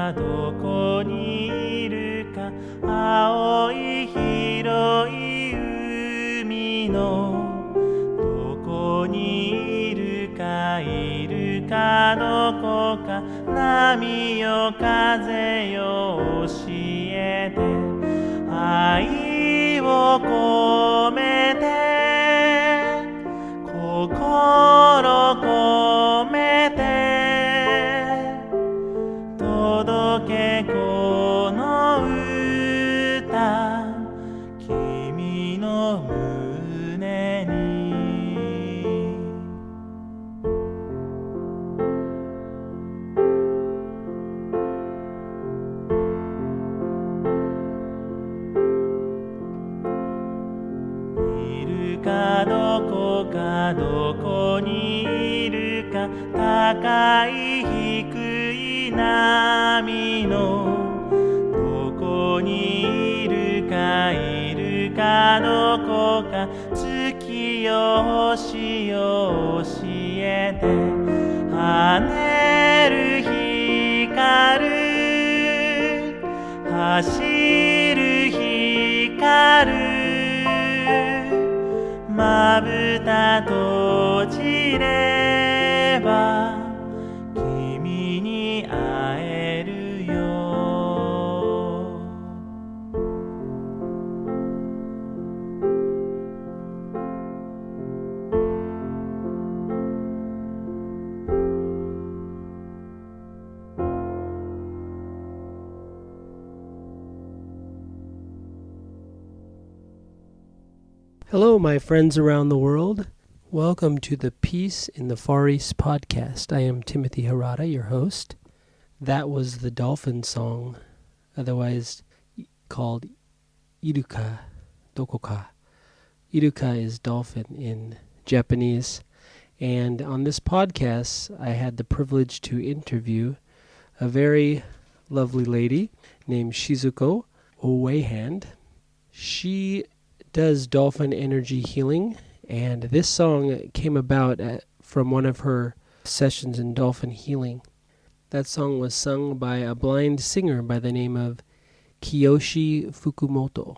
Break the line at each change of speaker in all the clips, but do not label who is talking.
かどこにいるか青い広い海のどこにいるかいるかどこか波よ風よ教えて愛を込めて心込めて届けこの歌君の胸にいるかどこかどこにいるか高い低い波のどこにいるかいるかどこか月よ星よ教えて跳ねる光る走る光るまぶた閉じれば君に会えるよ
Hello, my friends around the world. Welcome to the Peace in the Far East podcast. I am Timothy Harada, your host. That was the Dolphin song, otherwise called Iruka Dokoka. Iruka is dolphin in Japanese. And on this podcast, I had the privilege to interview a very lovely lady named Shizuko Ouwehand. She does dolphin energy healing, and this song came about from one of her sessions in dolphin healing. That song was sung by a blind singer by the name of Kiyoshi Fukumoto.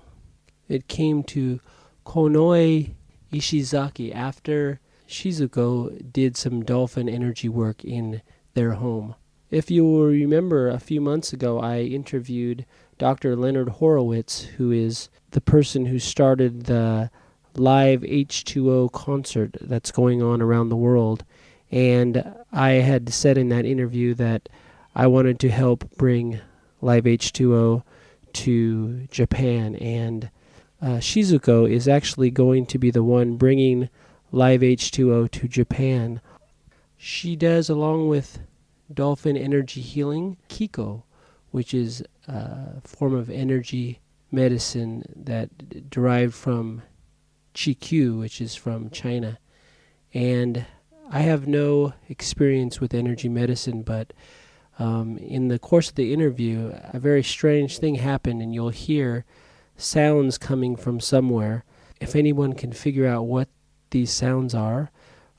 It came to Konoe Ishizaki after Shizuko did some dolphin energy work in their home. If you will remember, a few months ago I interviewed Dr. Leonard Horowitz, who is the person who started the live H2O concert that's going on around the world. And I had said in that interview that I wanted to help bring live H2O to Japan. And Shizuko is actually going to be the one bringing live H2O to Japan. She does, along with dolphin energy healing, Kiko, which is a form of energy medicine that derived from Qi, which is from China. And I have no experience with energy medicine, but in the course of the interview, a very strange thing happened, and you'll hear sounds coming from somewhere. If anyone can figure out what these sounds are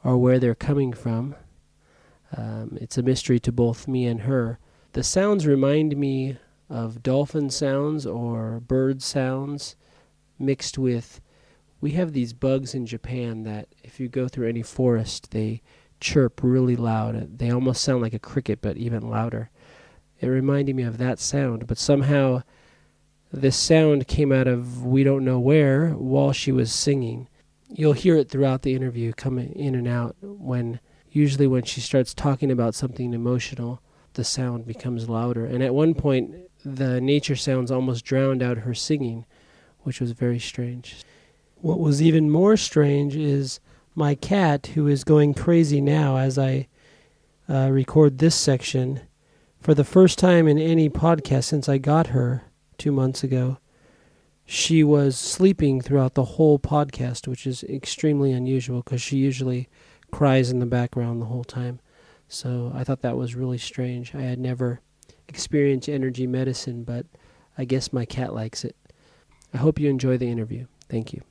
or where they're coming from, it's a mystery to both me and her. The sounds remind me of dolphin sounds or bird sounds mixed with, we have these bugs in Japan that if you go through any forest, they chirp really loud. They almost sound like a cricket, but even louder. It reminded me of that sound, but somehow this sound came out of we don't know where while she was singing. You'll hear it throughout the interview, coming in and out. Usually when she starts talking about something emotional, the sound becomes louder. And at one point, the nature sounds almost drowned out her singing, which was very strange. What was even more strange is my cat, who is going crazy now as I record this section. For the first time in any podcast since I got her 2 months ago, she was sleeping throughout the whole podcast, which is extremely unusual because she usually cries in the background the whole time. So I thought that was really strange. I had never experienced energy medicine, but I guess my cat likes it. I hope you enjoy the interview. Thank you.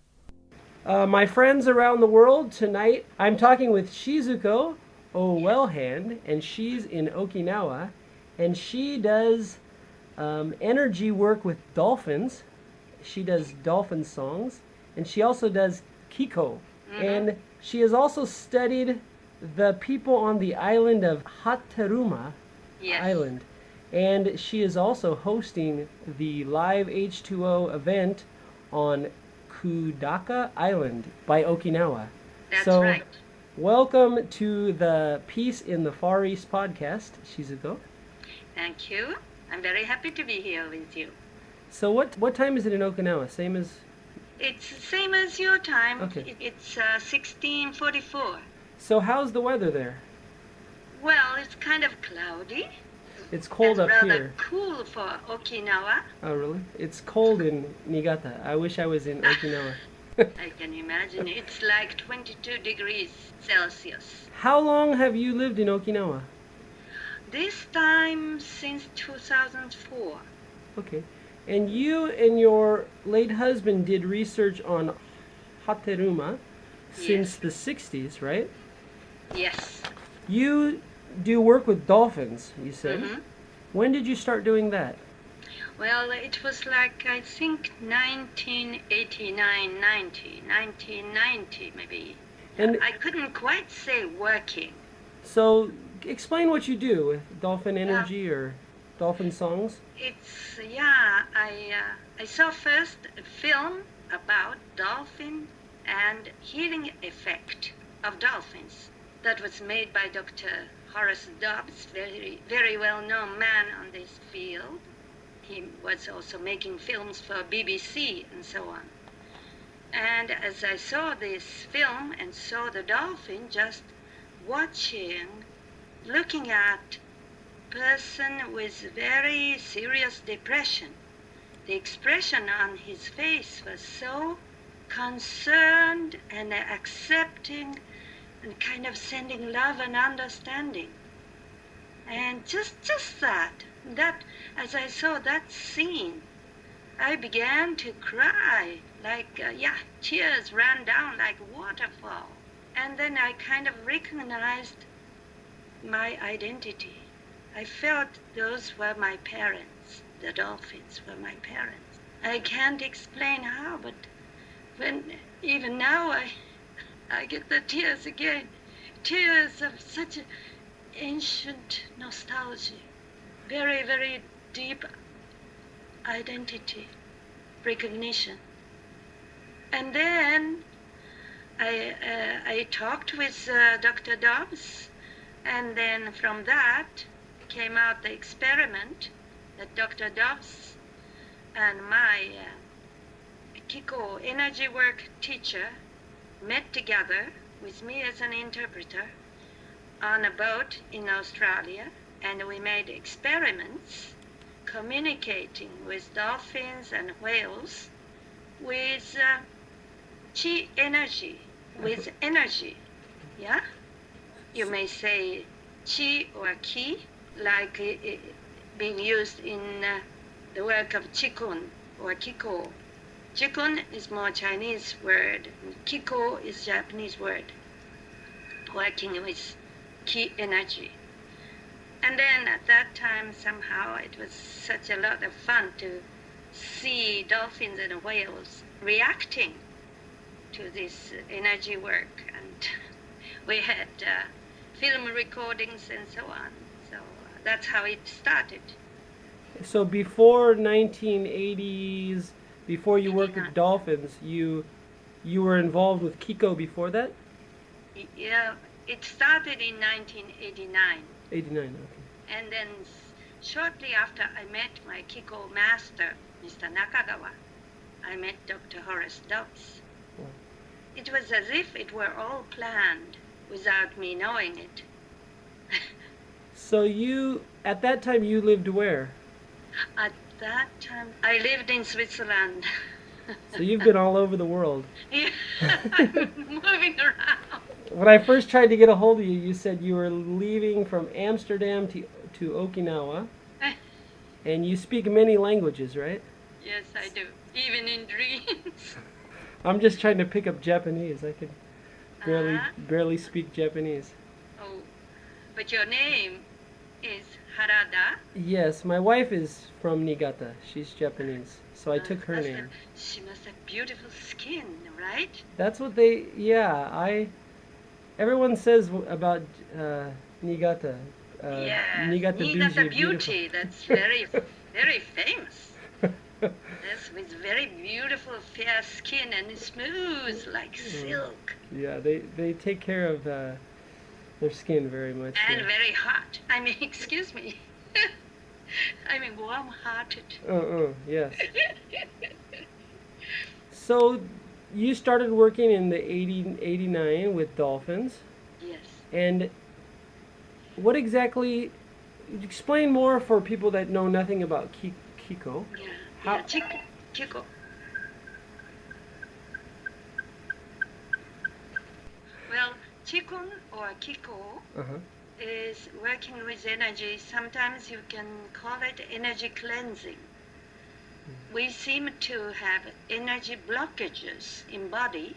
My friends around the world, tonight I'm talking with Shizuko Ouwehand, and she's in Okinawa. and she does energy work with dolphins. She does dolphin songs, and she also does Kiko. And she has also studied the people on the island of Hateruma
Yes.
Island. And she is also hosting the live H2O event on Kudaka Island by Okinawa.
That's
so,
right.
Welcome to the Peace in the Far East podcast, Shizuko.
Thank you. I'm very happy to be here with you.
So what time is it in Okinawa? Same as...
It's the same as your time.
Okay.
It's 16:44.
So how's the weather there?
Well, it's kind of cloudy.
It's cold
and
up
rather
here.
cool for Okinawa.
Oh, really? It's cold in Niigata. I wish I was in Okinawa.
I can imagine. It's like 22 degrees Celsius.
How long have you lived in Okinawa?
This time since 2004.
Okay. And you and your late husband did research on Hateruma since
Yes.
the 60s, right?
Yes.
You do work with dolphins, you said.
Mhm.
When did you start doing that?
Well, it was like, I think, 1989, 1990 maybe.
And
I couldn't quite say working.
so explain what you do with dolphin energy or dolphin songs.
It's, I saw first a film about dolphin and healing effect of dolphins that was made by Dr. Horace Dobbs, very well-known man on this field. He was also making films for BBC and so on. And as I saw this film and saw the dolphin just watching, looking at person with very serious depression, the expression on his face was so concerned and accepting and kind of sending love and understanding. And just that, as I saw that scene, I began to cry, like, tears ran down like waterfall. And then I kind of recognized my identity. I felt those were my parents. The dolphins were my parents. I can't explain how, but even now I get the tears again. Tears of such an ancient nostalgia. Very, very deep identity, recognition. And then I talked with Dr. Dobbs, and then from that came out the experiment that Dr. Dobbs and my Kiko energy work teacher met together with me as an interpreter on a boat in Australia, and we made experiments communicating with dolphins and whales with chi energy, with energy, yeah? You may say chi or ki, like being used in the work of Qigong or Kiko. Qigong is more Chinese word, Kiko is Japanese word, working with ki energy. And then at that time, somehow, it was such a lot of fun to see dolphins and whales reacting to this energy work. And we had film recordings and so on. So that's how it started.
So before 1980s, before you worked with dolphins, you were involved with Kiko before that?
Yeah, it started in 1989.
89, okay.
And then shortly after I met my Kiko master, Mr. Nakagawa, I met Dr. Horace Dobbs.
Wow.
It was as if it were all planned without me knowing it.
So at that time you lived where?
At that time, I lived in Switzerland.
So you've been all over the world.
Yeah, moving around.
When I first tried to get a hold of you, you said you were leaving from Amsterdam to Okinawa, and you speak many languages, right?
Yes, I do, even in dreams.
I'm just trying to pick up Japanese. I can barely speak Japanese.
Oh, but your name is Harada.
Yes, my wife is from Niigata. She's Japanese, so I took her name.
She must have beautiful skin, right?
That's what they. Yeah, everyone says about Niigata.
Yes,
Niigata
Niigata
Bougie, beautiful.
beauty. That's very, very famous. Yes, with very beautiful fair skin and smooth like silk.
Yeah, they take care of their skin very much.
And
Yeah.
very hot. I mean, excuse me. I mean, warm-hearted.
Yes. So, you started working in the 89 with dolphins,
Yes.
and what exactly? Explain more for people that know nothing about Kiko.
Yeah.
How?
Yeah. Kiko. Well, Chikun or Kiko
Uh-huh.
is working with energy. Sometimes you can call it energy cleansing. We seem to have energy blockages in body,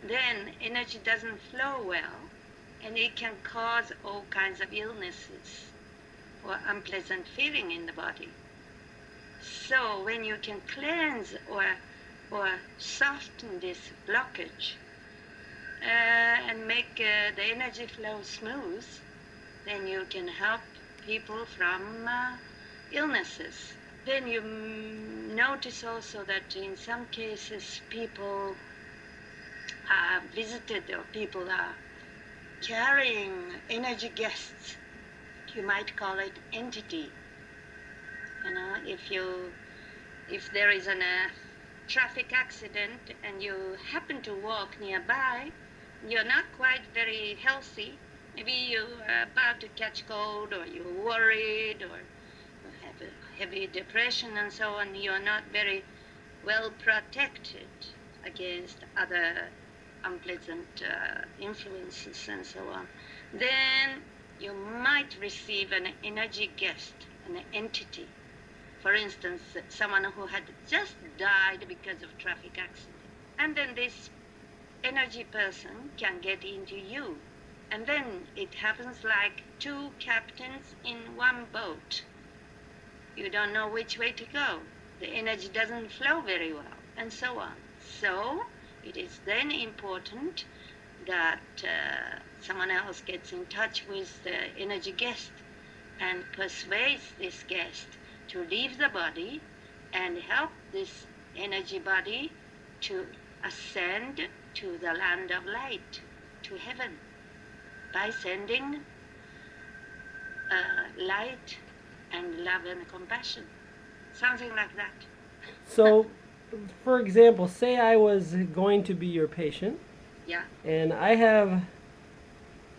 then energy doesn't flow well, and it can cause all kinds of illnesses or unpleasant feeling in the body. So when you can cleanse or soften this blockage and make the energy flow smooth, then you can help people from illnesses. Then you notice also that in some cases people are visited or people are carrying energy guests. You might call it entity. You know, if there is a traffic accident and you happen to walk nearby, you're not quite very healthy. Maybe you are about to catch cold, or you're worried, or you have a heavy depression and so on. You're not very well protected against other unpleasant influences and so on. Then you might receive an energy guest, an entity. For instance, someone who had just died because of traffic accident. And then this energy person can get into you. And then it happens like two captains in one boat. You don't know which way to go. The energy doesn't flow very well, and so on. So it is then important that someone else gets in touch with the energy guest and persuades this guest to leave the body and help this energy body to ascend to the land of light, to heaven, by sending light and love and compassion. Something like that.
So, for example, say I was going to be your patient,
Yeah.
and I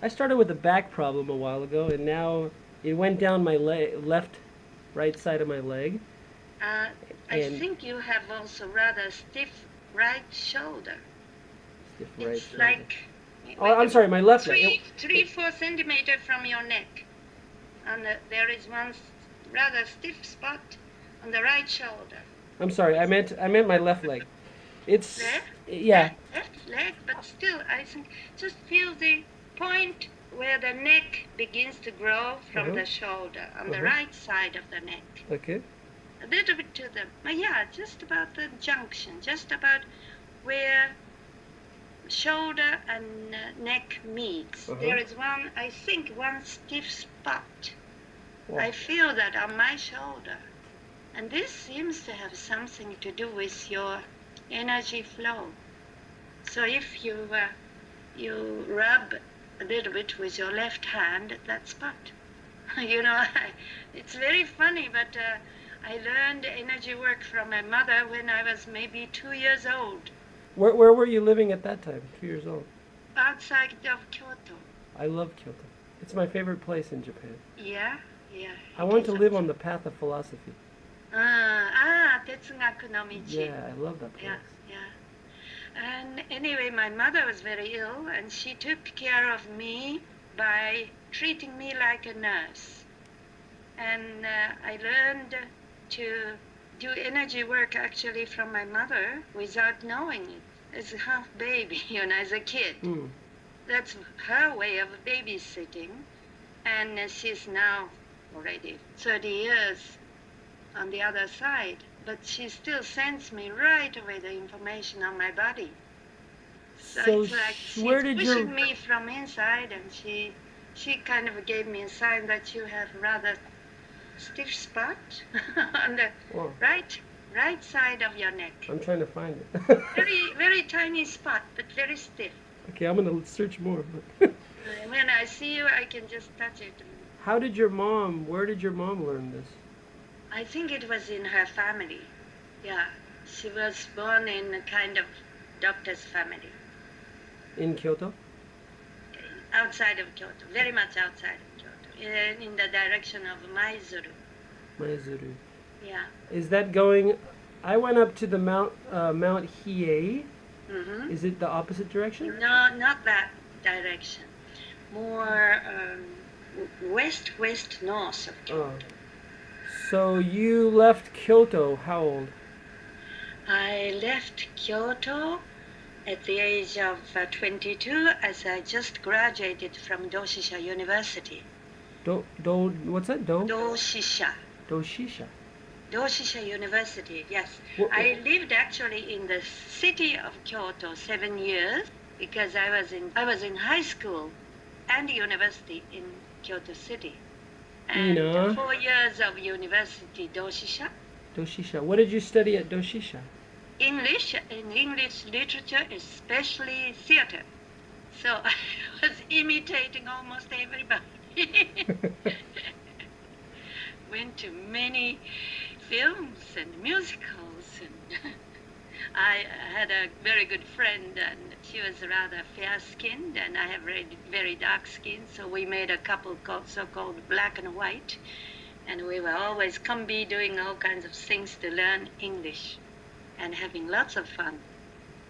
started with a back problem a while ago, and now it went down my right side of my leg.
I
And-
think you have also rather stiff right shoulder.
Stiff right
It's
shoulder.
like
Oh, I'm sorry, my left leg.
3-4 centimeter from your neck, and there is one rather stiff spot on the right shoulder.
I'm sorry, I meant my left leg. It's
Left?
yeah.
Left leg, but still, I think just feel the point where the neck begins to grow from the shoulder on the right side of the neck.
Okay.
A little bit to the, yeah, just about the junction, just about where shoulder and neck meets. There is one, I think, one stiff spot.
Wow.
I feel that on my shoulder. And this seems to have something to do with your energy flow. So if you rub a little bit with your left hand at that spot. You know, it's very funny, but I learned energy work from my mother when I was maybe 2 years old,
Where were you living at that time? 2 years old.
outside of Kyoto.
I love Kyoto. It's my favorite place in Japan.
Yeah, yeah.
I want to live on the path of philosophy.
哲学の道.
Yeah, I love that place.
Yeah, yeah. And anyway, my mother was very ill, and she took care of me by treating me like a nurse. And I learned to do energy work actually from my mother without knowing it. As a half baby, you know, as a kid. That's her way of babysitting. And she's now already 30 years on the other side, but she still sends me right away the information on my body. So it's like
where
she's
did
pushing me from inside, and she kind of gave me a sign that you have rather stiff spot on the
Whoa.
right side of your neck.
I'm trying to find it.
Very tiny spot, but very stiff.
Okay, I'm gonna search more.
When I see you, I can just touch it.
Where did your mom learn this?
I think it was in her family. Yeah, she was born in a kind of doctor's family.
In Kyoto?
Outside of Kyoto, very much outside of Kyoto, in the direction of Maizuru.
Maizuru.
Yeah.
Is that going? I went up to the Mount Hiei.
Mm-hmm.
Is it the opposite direction?
No, not that direction. More west-north of Kyoto.
Oh. So you left Kyoto how old?
I left Kyoto at the age of 22, as I just graduated from Doshisha University.
What's that?
Doshisha.
Doshisha.
Doshisha University, yes.
What-
I lived actually in the city of Kyoto 7 years because I was in high school and university in Kyoto City. And
Ina.
4 years of university Doshisha.
Doshisha. What did you study at Doshisha?
English and English literature, especially theater. So I was imitating almost everybody. Went to many films and musicals, and I had a very good friend, and she was rather fair-skinned, and I have very dark skin, so we made a couple so-called black and white, and we were always doing all kinds of things to learn English and having lots of fun.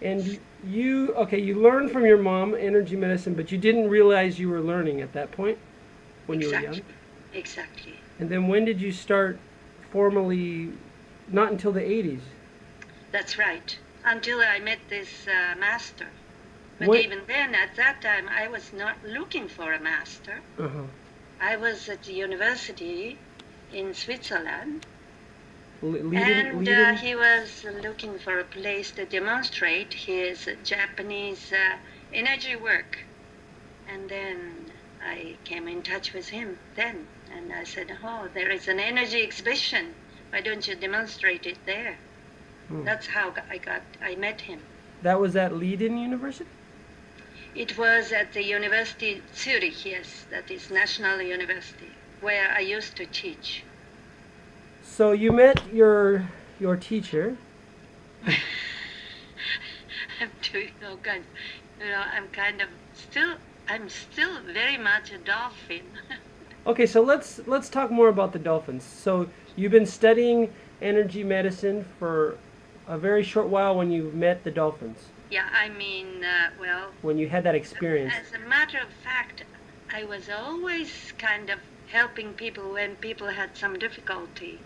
And you learned from your mom energy medicine, but you didn't realize you were learning at that point when you were young?
Exactly.
And then when did you start formally? Not until the 80s.
That's right. Until I met this master. But
What-
even then, at that time, I was not looking for a master.
Uh-huh.
I was at the university in Switzerland,
Leading.
and he was looking for a place to demonstrate his Japanese energy work. And then I came in touch with him then, and I said, "Oh, there is an energy exhibition. Why don't you demonstrate it there?" That's how I met him.
That was at Leiden University?
It was at the University Zurich, yes, that is National University, where I used to teach.
So you met your teacher.
I'm doing all kinds. I'm still very much a dolphin.
Okay, so let's talk more about the dolphins. So you've been studying energy medicine for a very short while when you met the dolphins.
Yeah, I mean,
When you had that experience.
as a matter of fact, I was always kind of helping people when people had some difficulty.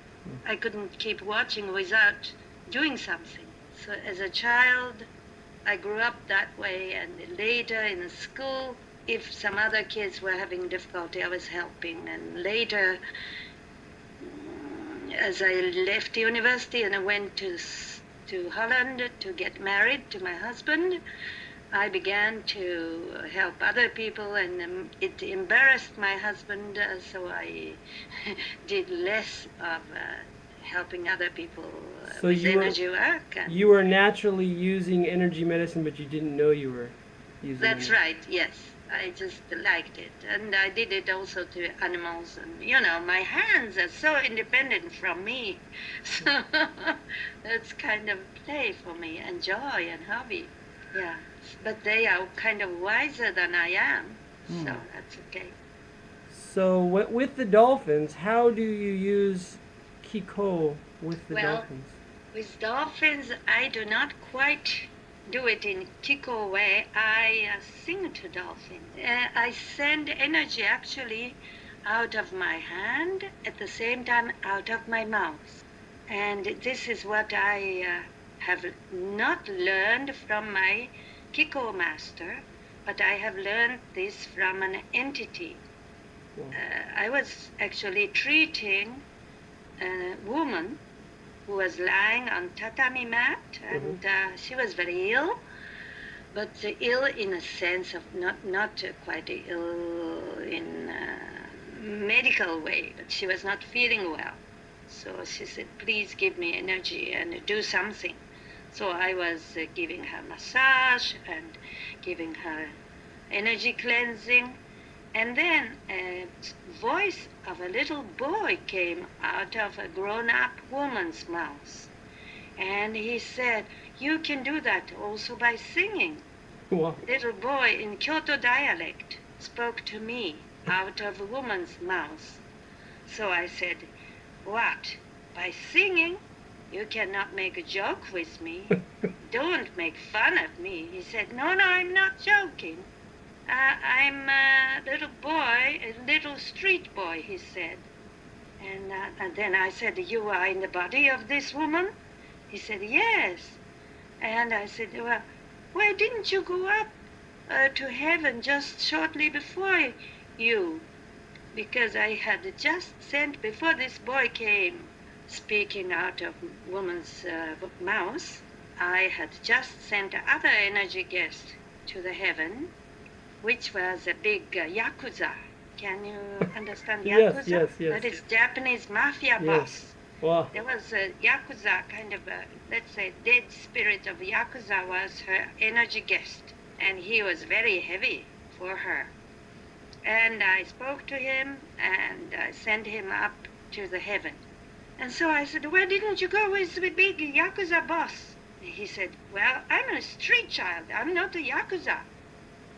I couldn't keep watching without doing something. So as a child, I grew up that way, and later in the school, if some other kids were having difficulty, I was helping. And later, as I left university and I went to Holland to get married to my husband, I began to help other people, and it embarrassed my husband, so I did less of helping other people
So
with
you were-
energy work. And
You were naturally using energy medicine, but you didn't know you were using
that's
it.
right, yes. I just liked it. And I did it also to animals. And, you know, my hands are so independent from me. So that's kind of play for me, and joy and hobby. Yeah. But they are kind of wiser than I am. So that's okay.
So with the dolphins, how do you use Kiko with the
Well,
dolphins?
With dolphins, I do not quite do it in Kiko way. I sing to dolphins. I send energy actually out of my hand, at the same time out of my mouth. And this is what I have not learned from my Kiko master, but I have learned this from an entity I was actually treating a woman who was lying on tatami mat, and she was very ill, but ill in a sense of not quite ill in a medical way, but she was not feeling well. So she said, please give me energy and do something. So I was giving her massage and giving her energy cleansing. And then a voice of a little boy came out of a grown-up woman's mouth. And he said, you can do that also by singing.
Wow.
Little boy in Kyoto dialect spoke to me out of a woman's mouth. So I said, what? By singing? You cannot make a joke with me. Don't make fun of me. He said, no, I'm not joking. I'm a little boy, a little street boy, he said. And then I said, you are in the body of this woman? He said, yes. And I said, well, why didn't you go up to heaven just shortly before you? Because I had just sent, before this boy came speaking out of woman's mouth, I had just sent other energy guest to the heaven, which was a big yakuza. Can you understand yakuza?
Yes.
That is Japanese mafia boss.
Wow.
There was a yakuza, kind of a, let's say, dead spirit of yakuza was her energy guest, and he was very heavy for her. And I spoke to him and I sent him up to the heaven. And so I said, why didn't you go with the big yakuza boss? He said, well, I'm a street child. I'm not a yakuza.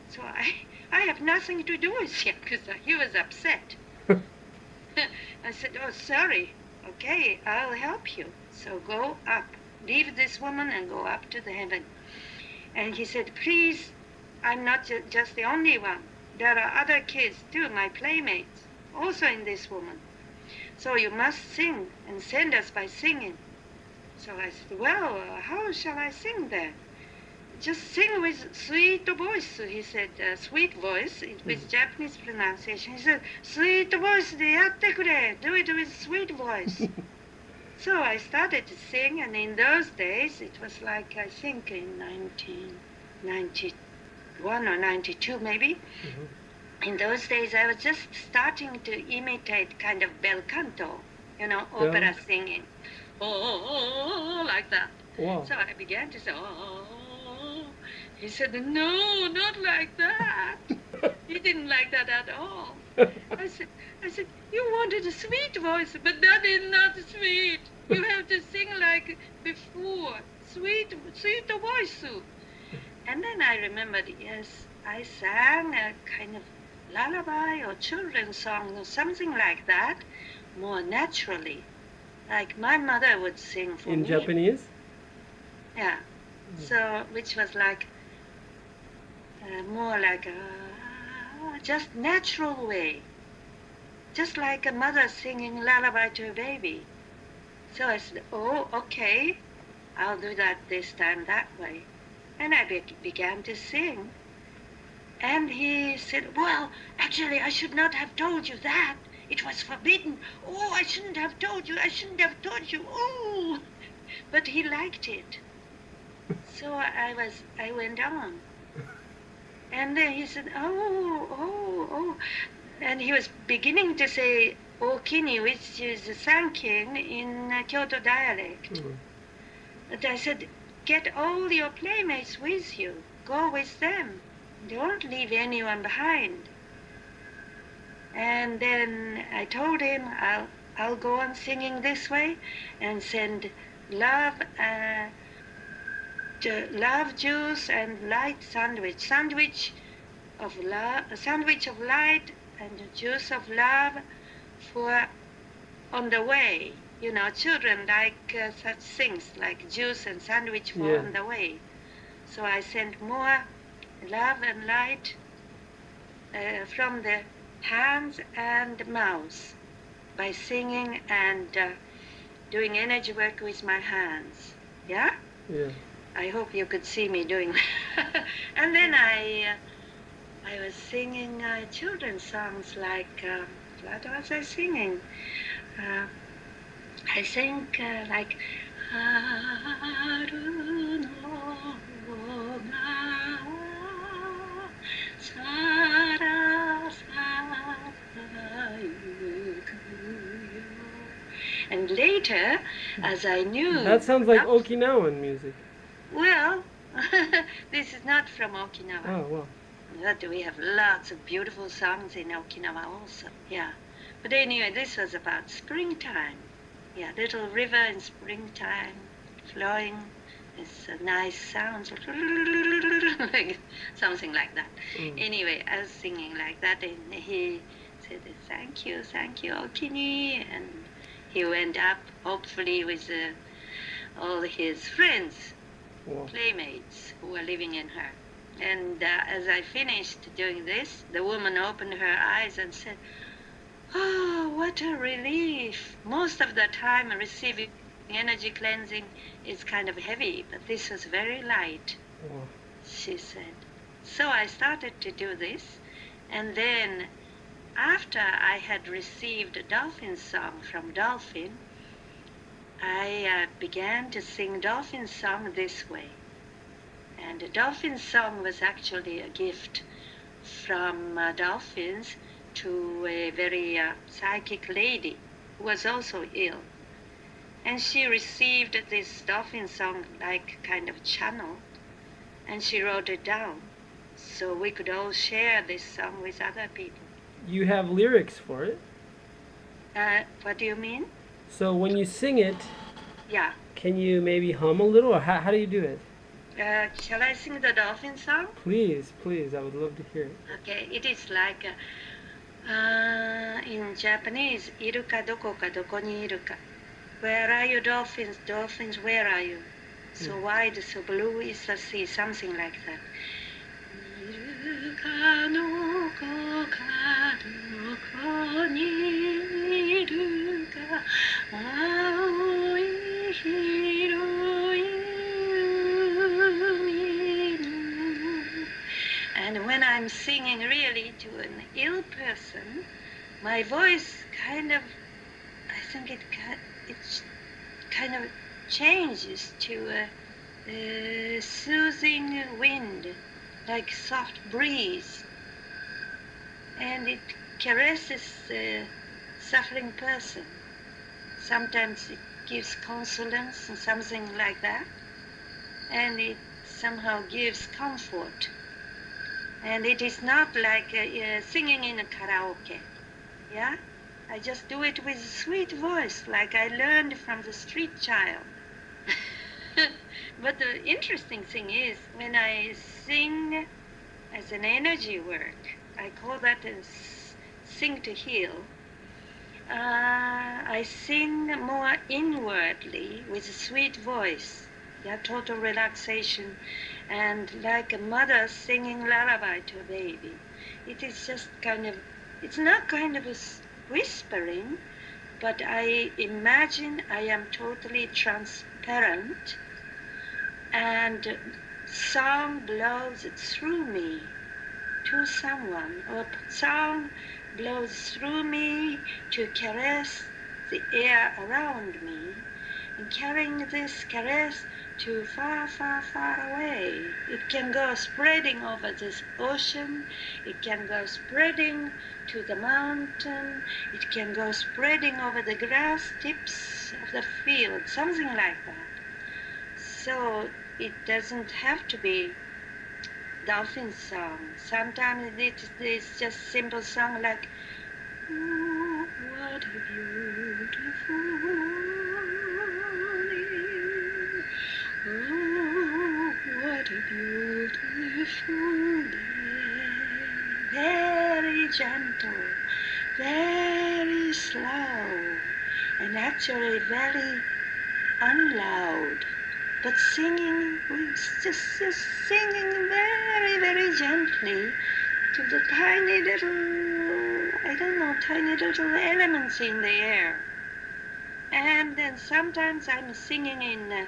So I have nothing to do with yakuza. He was upset. I said, oh, sorry. Okay, I'll help you. So go up. Leave this woman and go up to the heaven. And he said, please, I'm not just the only one. There are other kids too, my playmates, also in this woman. So you must sing and send us by singing. So I said, well, how shall I sing then? Just sing with sweet voice, he said, sweet voice, with Japanese pronunciation. He said, sweet voice de yatte kure, do it with sweet voice. So I started to sing, and in those days, it was like, I think in 1991 or 92 maybe, in those days I was just starting to imitate kind of bel canto, opera singing. Oh, like that.
Wow.
So I began to say, oh. He said, no, not like that. He didn't like that at all. I said, you wanted a sweet voice, but that is not sweet. You have to sing like before, sweet voice. And then I remembered, yes, I sang a kind of lullaby or children's song or something like that, more naturally, like my mother would sing for me.
In Japanese?
Yeah. So, which was like more like just natural way, just like a mother singing lullaby to a baby. So I said, oh, okay, I'll do that this time that way. And I began to sing. And he said, well, actually, I should not have told you that. It was forbidden. Oh, I shouldn't have told you. Oh, but he liked it. So I went on. And then he said, oh. And he was beginning to say okini, which is thanking in Kyoto dialect. But I said, get all your playmates with you. Go with them. Don't leave anyone behind. And then I told him I'll go on singing this way and send love juice and light sandwich of light and juice of love for on the way. Children like such things like juice and sandwich for on the way. So I sent more love and light from the hands and mouth by singing and doing energy work with my hands. Yeah?
Yeah.
I hope you could see me doing that. And then I I was singing children's songs like, what was I singing? I think like, Haru no ga sara sayuku yo. And later, as I knew...
That sounds like Okinawan music.
Well, this is not from Okinawa.
Oh, well.
But we have lots of beautiful songs in Okinawa also. Yeah. But anyway, this was about springtime. Yeah, little river in springtime, flowing. It's a nice sound, like something like that. Anyway, I was singing like that, and he said, thank you, Okini. And he went up, hopefully with all his friends, playmates who were living in her. And as I finished doing this, the woman opened her eyes and said, oh, what a relief. Most of the time receiving energy cleansing is kind of heavy, but this was very light, she said. So I started to do this, and then after I had received a Dolphin song from Dolphin, I began to sing Dolphin song this way. And the Dolphin song was actually a gift from Dolphins to a very psychic lady who was also ill. And she received this Dolphin song like kind of channel, and she wrote it down so we could all share this song with other people.
You have lyrics for it?
What do you mean?
So when you sing it,
yeah,
can you maybe hum a little, or how do you do it?
Shall I sing the Dolphin song?
Please, I would love to hear it.
Okay, it is like in Japanese, iruka doko doko ni iruka. Where are you, dolphins? Dolphins, where are you? So wide, so blue is the sea, something like that. Iruka no koka doko ni iruka, aoi hiroi umi no. And when I'm singing really to an ill person, my voice kind of, I think it kind of changes to a soothing wind, like soft breeze. And it caresses the suffering person. Sometimes it gives consolence and something like that. And it somehow gives comfort. And it is not like singing in a karaoke. Yeah? I just do it with a sweet voice, like I learned from the street child. But the interesting thing is, when I sing as an energy work, I call that sing to heal. I sing more inwardly with a sweet voice. Yeah, total relaxation, and like a mother singing lullaby to a baby. It is just kind of, it's not kind of a whispering, but I imagine I am totally transparent, and song blows through me to someone, or song blows through me to caress the air around me, and carrying this caress to far, far, far away. It can go spreading over this ocean, it can go spreading to the mountain, it can go spreading over the grass tips of the field, something like that. So it doesn't have to be Dolphin song. Sometimes it is just simple song like, ooh, what a beautiful morning. Oh, what a beautiful day. Very gentle, very slow, and actually very unloud. But singing, just singing very, very gently to the tiny little, tiny little elements in the air. And then sometimes I'm singing in a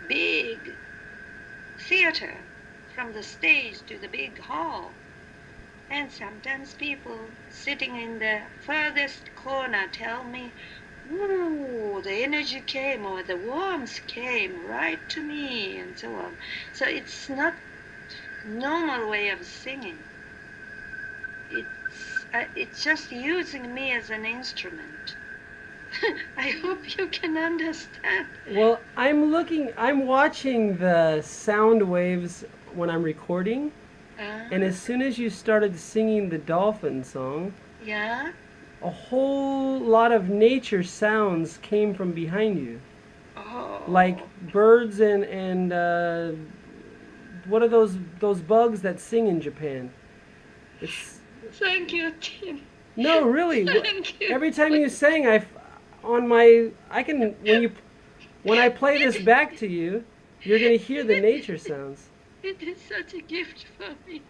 big theater, from the stage to the big hall. And sometimes people sitting in the furthest corner tell me, ooh, the energy came or the warmth came right to me and so on. So it's not normal way of singing. It's just using me as an instrument. I hope you can understand.
Well, I'm watching the sound waves when I'm recording, and as soon as you started singing the Dolphin song,
Yeah?
a whole lot of nature sounds came from behind you.
Oh.
Like birds and what are those bugs that sing in Japan? It's
Thank you, Tim.
no, really.
Thank you.
Every time you sang, when I play this back to you, you're gonna hear the nature sounds.
It is such a gift for me.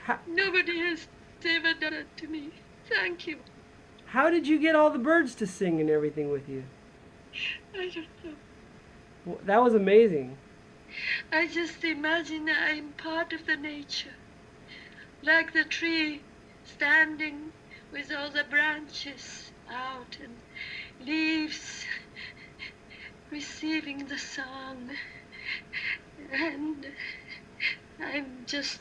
How,
Nobody has ever done it to me. Thank you.
how did you get all the birds to sing and everything with you?
I don't know.
Well, that was amazing.
I just imagine I'm part of the nature. Like the tree standing with all the branches out and leaves receiving the song. And I'm just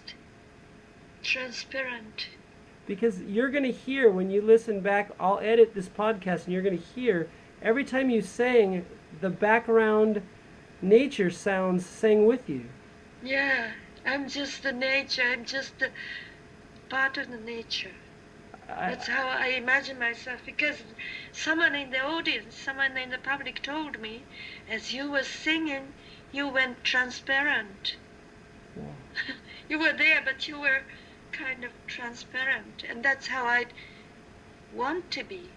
transparent.
Because you're going to hear when you listen back, I'll edit this podcast and you're going to hear every time you sang, the background nature sounds sang with you.
Yeah, I'm just the nature. I'm just a part of the nature. That's how I imagine myself, because someone in the audience, someone in the public told me, as you were singing, you went transparent.
Yeah.
You were there, but you were kind of transparent, and that's how I want to be.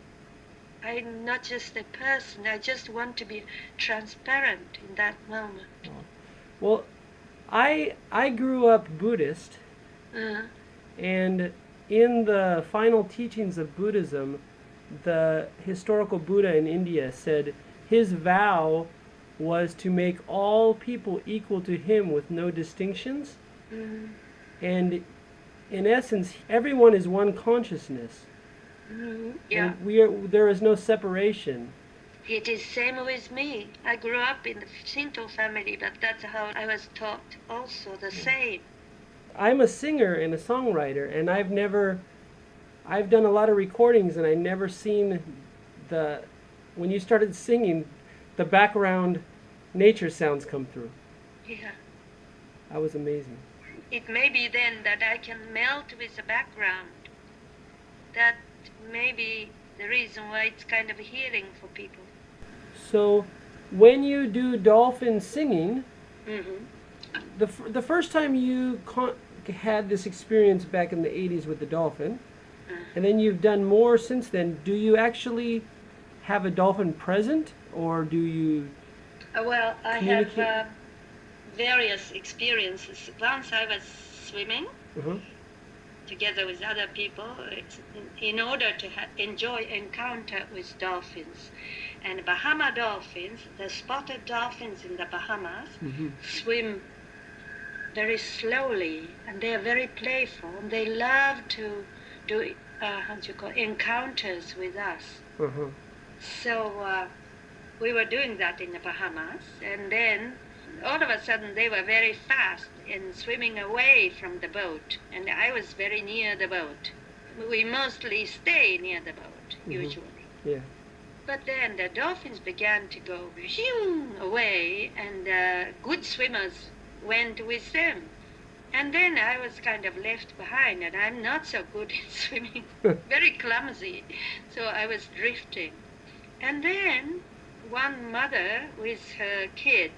I'm not just a person, I just want to be transparent in that moment.
Well, I grew up Buddhist,
Uh-huh.
and in the final teachings of Buddhism, the historical Buddha in India said his vow was to make all people equal to him with no distinctions.
Mm-hmm.
And in essence, everyone is one consciousness.
Mm-hmm. Yeah.
And there is no separation.
It is same with me. I grew up in the Shinto family, but that's how I was taught also, the same.
I'm a singer and a songwriter, and I've done a lot of recordings, and I never seen when you started singing, the background nature sounds come through.
Yeah.
That was amazing.
It may be then that I can melt with the background. That may be the reason why it's kind of healing for people.
So, when you do dolphin singing,
Mm-hmm.
the first time you had this experience back in the 80s with the dolphin, and then you've done more since then, do you actually have a dolphin present, or do you
Well, I
communicate?
have various experiences. Once I was swimming together with other people in order to enjoy encounter with dolphins. And Bahama dolphins, the spotted dolphins in the Bahamas, swim very slowly, and they are very playful. And they love to do encounters with us. So we were doing that in the Bahamas, and then all of a sudden they were very fast in swimming away from the boat, and I was very near the boat. We mostly stay near the boat, usually.
Yeah.
But then the dolphins began to go away, and good swimmers went with them. And then I was kind of left behind, and I'm not so good in swimming, very clumsy, so I was drifting. And then one mother with her kid,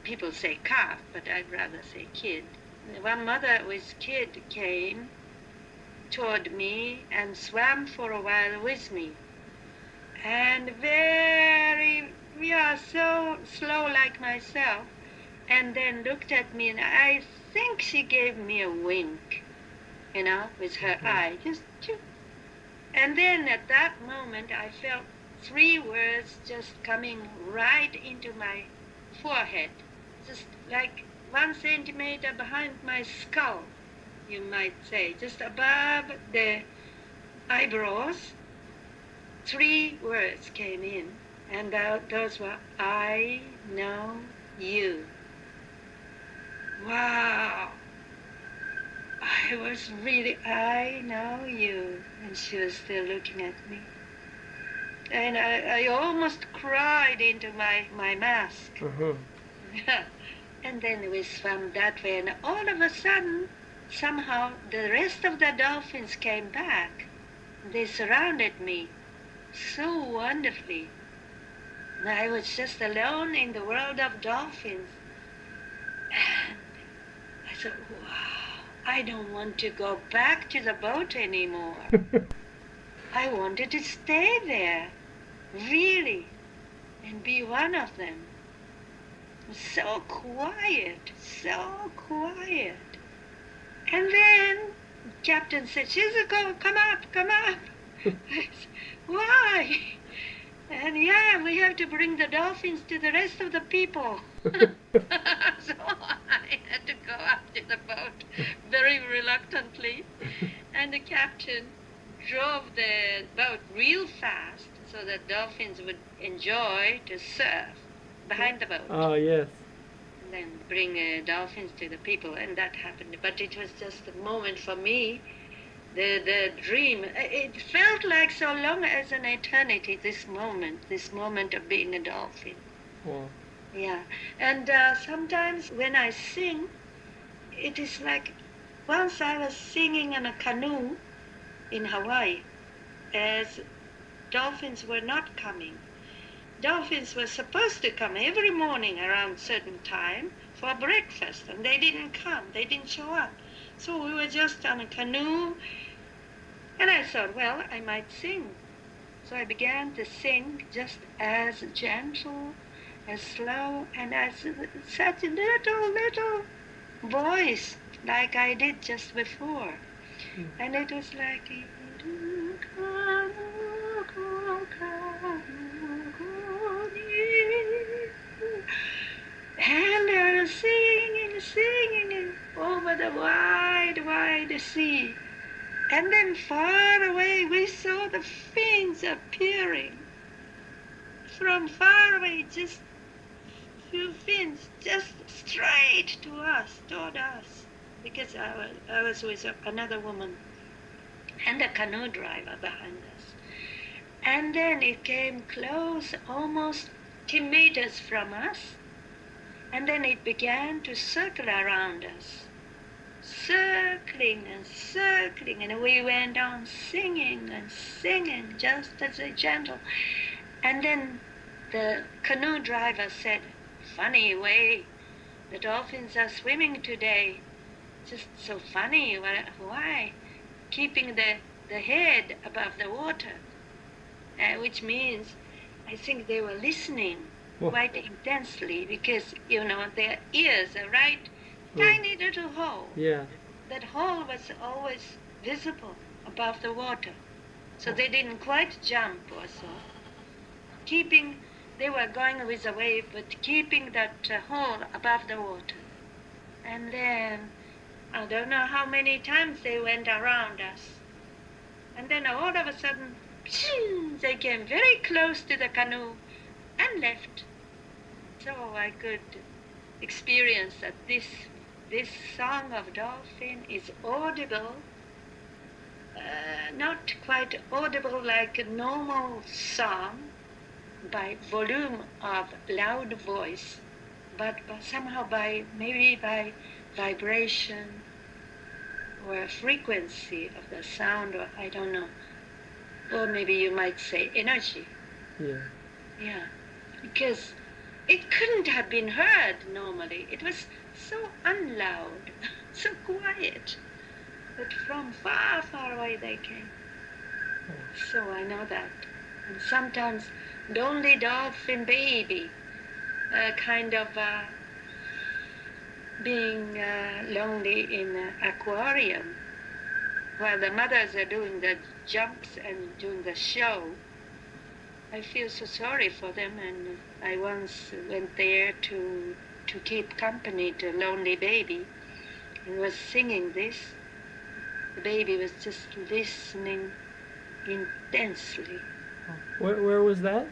people say calf, but I'd rather say kid. One mother with kid came toward me and swam for a while with me. And so slow like myself, and then looked at me, and I think she gave me a wink, with her eye, just. And then at that moment I felt 3 words just coming right into my forehead, just like 1 centimeter behind my skull. you might say, just above the eyebrows, 3 words came in, and those were, I know you. Wow! I was really, I know you. And she was still looking at me. And I almost cried into my mask. And then we swam that way, and all of a sudden, somehow, the rest of the dolphins came back. They surrounded me so wonderfully. And I was just alone in the world of dolphins. And I thought, wow, I don't want to go back to the boat anymore. I wanted to stay there, really, and be one of them. So quiet, so quiet. And then Captain said, Shizuko, come up, come up. I said, why? And yeah, we have to bring the dolphins to the rest of the people. So I had to go up to the boat very reluctantly. And the captain drove the boat real fast so that dolphins would enjoy to surf behind the boat.
Oh, yes.
And then bring dolphins to the people, and that happened. But it was just a moment for me, the dream. It felt like so long as an eternity, this moment of being a dolphin.
Wow.
Yeah. And sometimes when I sing, it is like, once I was singing in a canoe in Hawaii, as dolphins were not coming. Dolphins were supposed to come every morning around certain time for breakfast, and they didn't come. They didn't show up. So we were just on a canoe, and I thought, well, I might sing. So I began to sing just as gentle, as slow, and as such a little voice, like I did just before. And it was like, and they were singing over the wide sea. And then far away we saw the fins appearing. From far away, just few fins, just straight to us, toward us. Because I was with another woman and a canoe driver behind us. And then it came close, almost 10 meters from us. And then it began to circle around us, circling and circling, and we went on singing and singing, just as a gentle. And then the canoe driver said, funny way the dolphins are swimming today, just so funny. Why? Keeping the head above the water, which means I think they were listening quite intensely, because, their ears are right, tiny little hole.
Yeah.
That hole was always visible above the water. So they didn't quite jump or so. They were going with the wave, but keeping that hole above the water. And then, I don't know how many times they went around us. And then all of a sudden, they came very close to the canoe and left. So I could experience that this song of dolphin is audible, not quite audible like a normal song by volume of loud voice, but somehow maybe by vibration or frequency of the sound, or I don't know. Or maybe you might say energy.
Yeah.
Yeah, because it couldn't have been heard normally. It was so unloud, so quiet, but from far, far away they came. So I know that. And sometimes lonely dolphin baby, kind of being lonely in an aquarium, while the mothers are doing the jumps and doing the show. I feel so sorry for them, and I once went there to keep company to a lonely baby and was singing this. The baby was just listening intensely.
Where was that?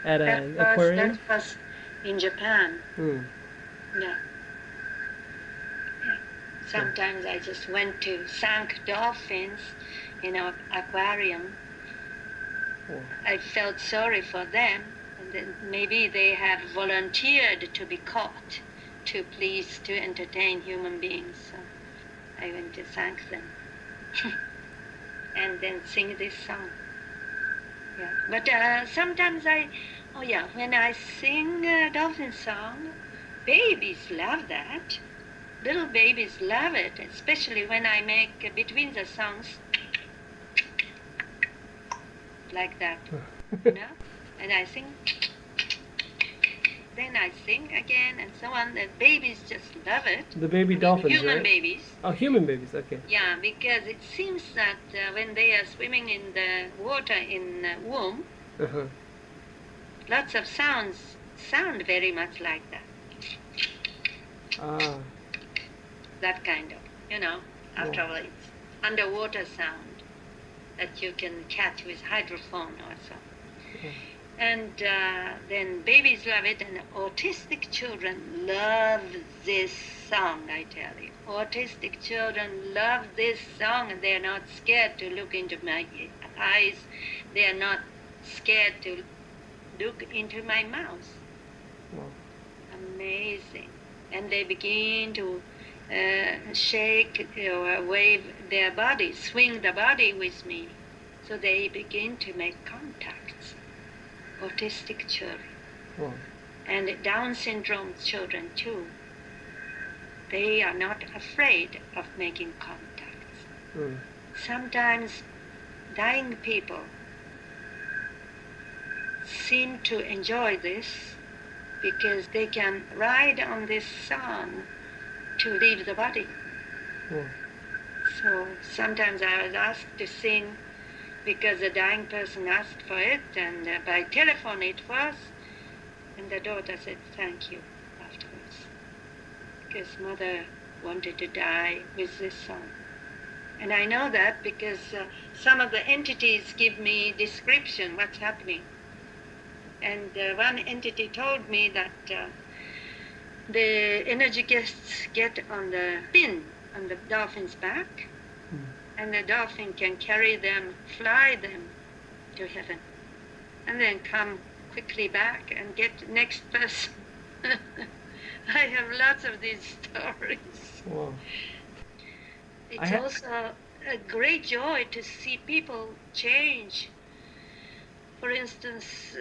At an aquarium?
That was in Japan.
Hmm.
Yeah. Sometimes I just went to thank dolphins in an aquarium.
Oh.
I felt sorry for them, and then maybe they have volunteered to be caught to entertain human beings. So I went to thank them and then sing this song. Yeah. But sometimes when I sing a dolphin song, babies love that. Little babies love it, especially when I make between the songs like that, and I sing, then I sing again, and so on. The babies just love it.
The baby dolphins,
human
right?
babies.
Oh, human babies, okay.
Yeah, because it seems that when they are swimming in the water in womb,
Uh-huh.
lots of sounds sound very much like that.
Ah.
That kind of, after all, it's underwater sound that you can catch with hydrophone or so.
Yeah.
And then babies love it, and autistic children love this song, I tell you. Autistic children love this song, and they're not scared to look into my eyes. They're not scared to look into my mouth.
Wow.
Amazing. And they begin to shake or wave their body, swing the body with me. So they begin to make contacts. Autistic children.
Wow.
And Down syndrome children too. They are not afraid of making contacts.
Mm.
Sometimes dying people seem to enjoy this because they can ride on this song to leave the body.
Wow.
So sometimes I was asked to sing because a dying person asked for it, and by telephone it was, and the daughter said thank you afterwards, because mother wanted to die with this song. And I know that because some of the entities give me description what's happening. And one entity told me that the energy guests get on the fin on the dolphin's back, and the dolphin can carry them, fly them to heaven, and then come quickly back and get next person. I have lots of these stories.
Wow.
It's also a great joy to see people change. For instance,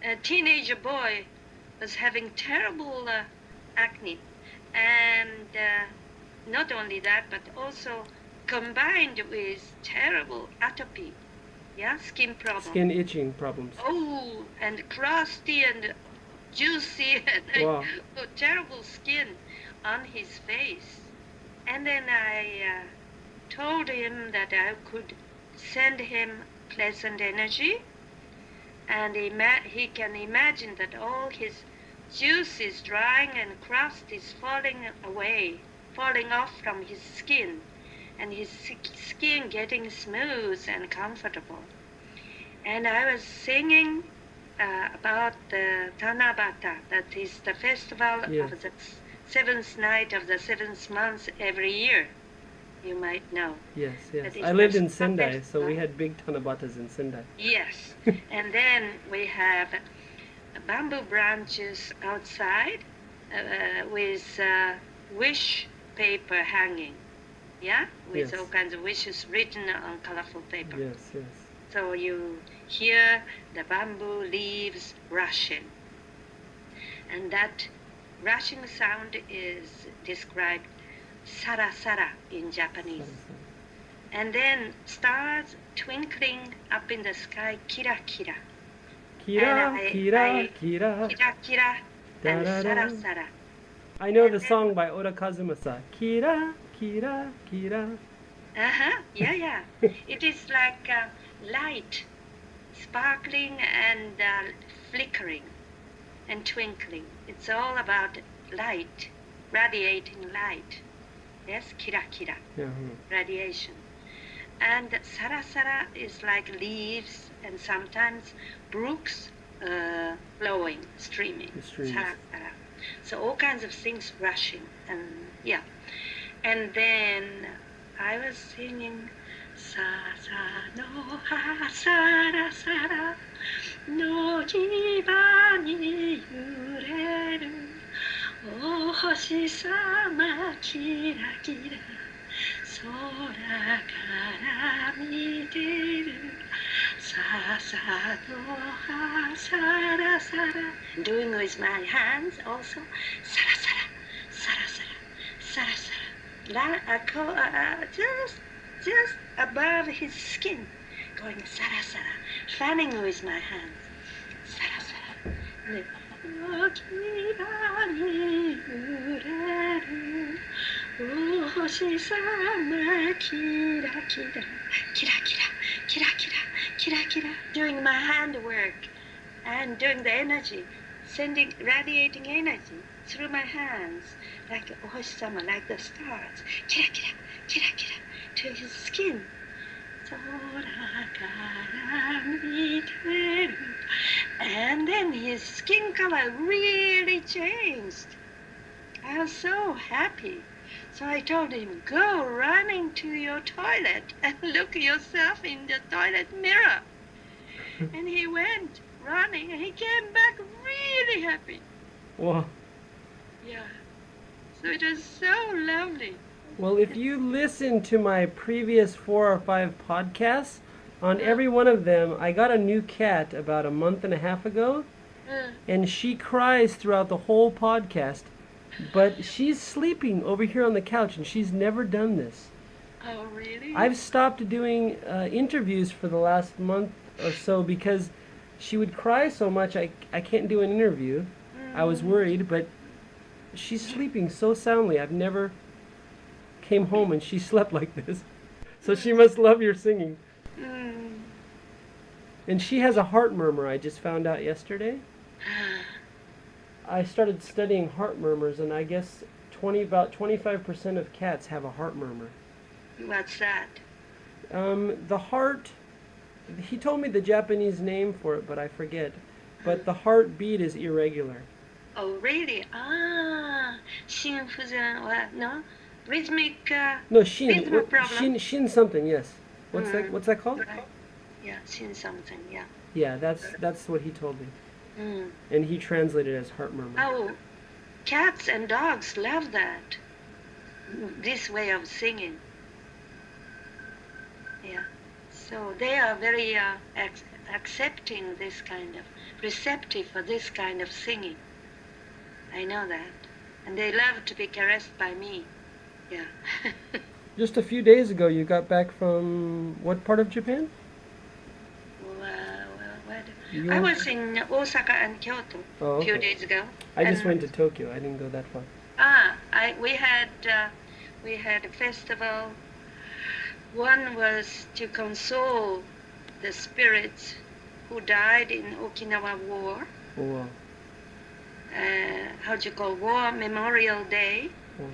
a teenager boy was having terrible acne, and not only that, but also combined with terrible atopy, skin problems.
Skin itching problems.
Oh, and crusty and juicy and
Wow.
terrible skin on his face. And then I told him that I could send him pleasant energy, and he can imagine that all his juice is drying and crust is falling off from his skin, and his skin getting smooth and comfortable. And I was singing about the Tanabata, that is the festival
Yes.
of the seventh night of the seventh month every year. You might know.
Yes, yes.
That is
I lived
the
in Sendai, so we
festival.
had big Tanabatas in Sendai.
Yes. And then we have bamboo branches outside with wish paper hanging. Yeah? With
Yes.
all kinds of wishes written on colorful paper.
Yes, yes.
So you hear the bamboo leaves rushing. And that rushing sound is described sara sara in Japanese. And then stars twinkling up in the sky, kira kira.
Kira,
And
kira, kira.
Kira kira and
Da-da-da.
sara sara.
I know the
And then-
song by Oda Kazumasa. Kira, kira, kira.
Uh-huh, yeah. It is like light, sparkling and flickering and twinkling. It's all about light radiating light. Yes, kira kira, radiation. And sarasara is like leaves and sometimes brooks flowing, streaming. Sarasara. So all kinds of things rushing, and yeah. And then I was singing Sasa no ha sarasara no jiba ni yureru o hoshi sama kira kira sora kara miteru Sasa no ha sarasara. Doing with my hands also sarasara sarasara sarasara. Just above his skin, going sarasara, fanning with my hands, sarasara. Doing my handwork and doing the energy, sending, radiating energy through my hands, like Ohoshi-sama, like the stars, kira kira, kira kira, to his skin. And then his skin color really changed. I was so happy. So I told him, go running to your toilet and look yourself in the toilet mirror. And he went running and he came back really happy.
Wow.
Yeah. So it was so lovely.
Well, if you listen to my previous 4 or 5 podcasts, on every one of them, I got a new cat about a month and a half ago, and she cries throughout the whole podcast, but she's sleeping over here on the couch, and she's never done this.
Oh, really?
I've stopped doing interviews for the last month or so because she would cry so much I can't do an interview. I was worried, but she's sleeping so soundly. I've never came home and she slept like this. So she must love your singing. And she has a heart murmur, I just found out yesterday. I started studying heart murmurs, and I guess about 25% of cats have a heart murmur.
What's that?
The heart, he told me the Japanese name for it, but I forget. But the heartbeat is irregular.
Oh, really? Shinfuzen, what? No? Rhythmic,
No, shin.
rhythmic problem.
Shin something, yes. What's that called?
Right. Yeah, shin something, yeah.
Yeah, that's what he told me. And he translated it as heart murmur.
Oh, cats and dogs love that. This way of singing. Yeah. So they are very accepting this kind of, receptive for this kind of singing. I know that. And they love to be caressed by me. Yeah.
Just a few days ago, you got back from what part of Japan?
I was in Osaka and Kyoto a few days ago.
I just went to Tokyo. I didn't go that far.
We had a festival. One was to console the spirits who died in Okinawa War.
Oh, wow.
How do you call War Memorial Day?
Oh.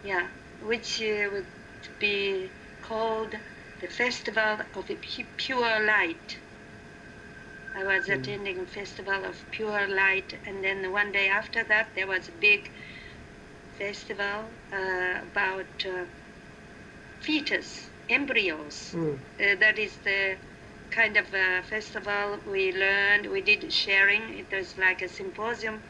Yeah, which would be called the Festival of Pure Light. I was attending a festival of pure light, and then one day after that there was a big festival about fetus, embryos. That is the kind of festival we learned. We did sharing. It was like a symposium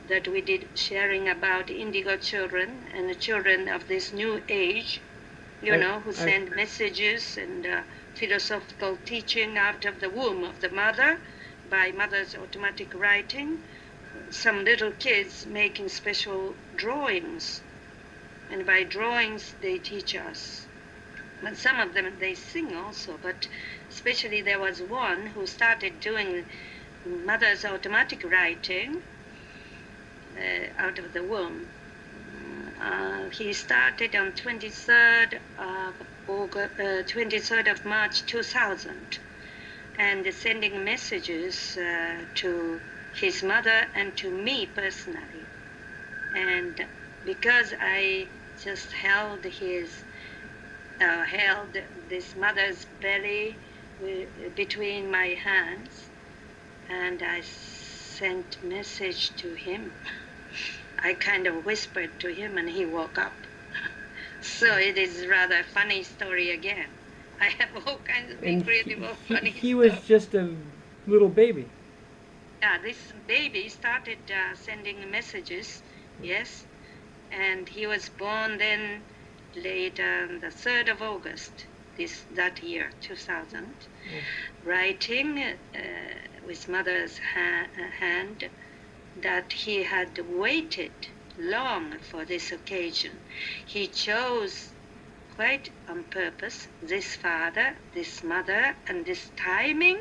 that we did sharing about indigo children and the children of this new age, who send messages and philosophical teaching out of the womb of the mother by mother's automatic writing. Some little kids making special drawings, and by drawings they teach us. But some of them they sing also, but especially there was one who started doing mother's automatic writing out of the womb. He started on 23rd of March 2000, and sending messages to his mother and to me personally. And because I just held this mother's belly between my hands, and I sent message to him. I kind of whispered to him, and he woke up. So it is rather funny story again. I have all kinds of incredible funny
he was
stuff.
just a little baby.
Yeah, this baby started sending messages, yes, and he was born then later on the 3rd of August that year, 2000, writing with mother's hand that he had waited long for this occasion. He chose quite on purpose this father, this mother, and this timing,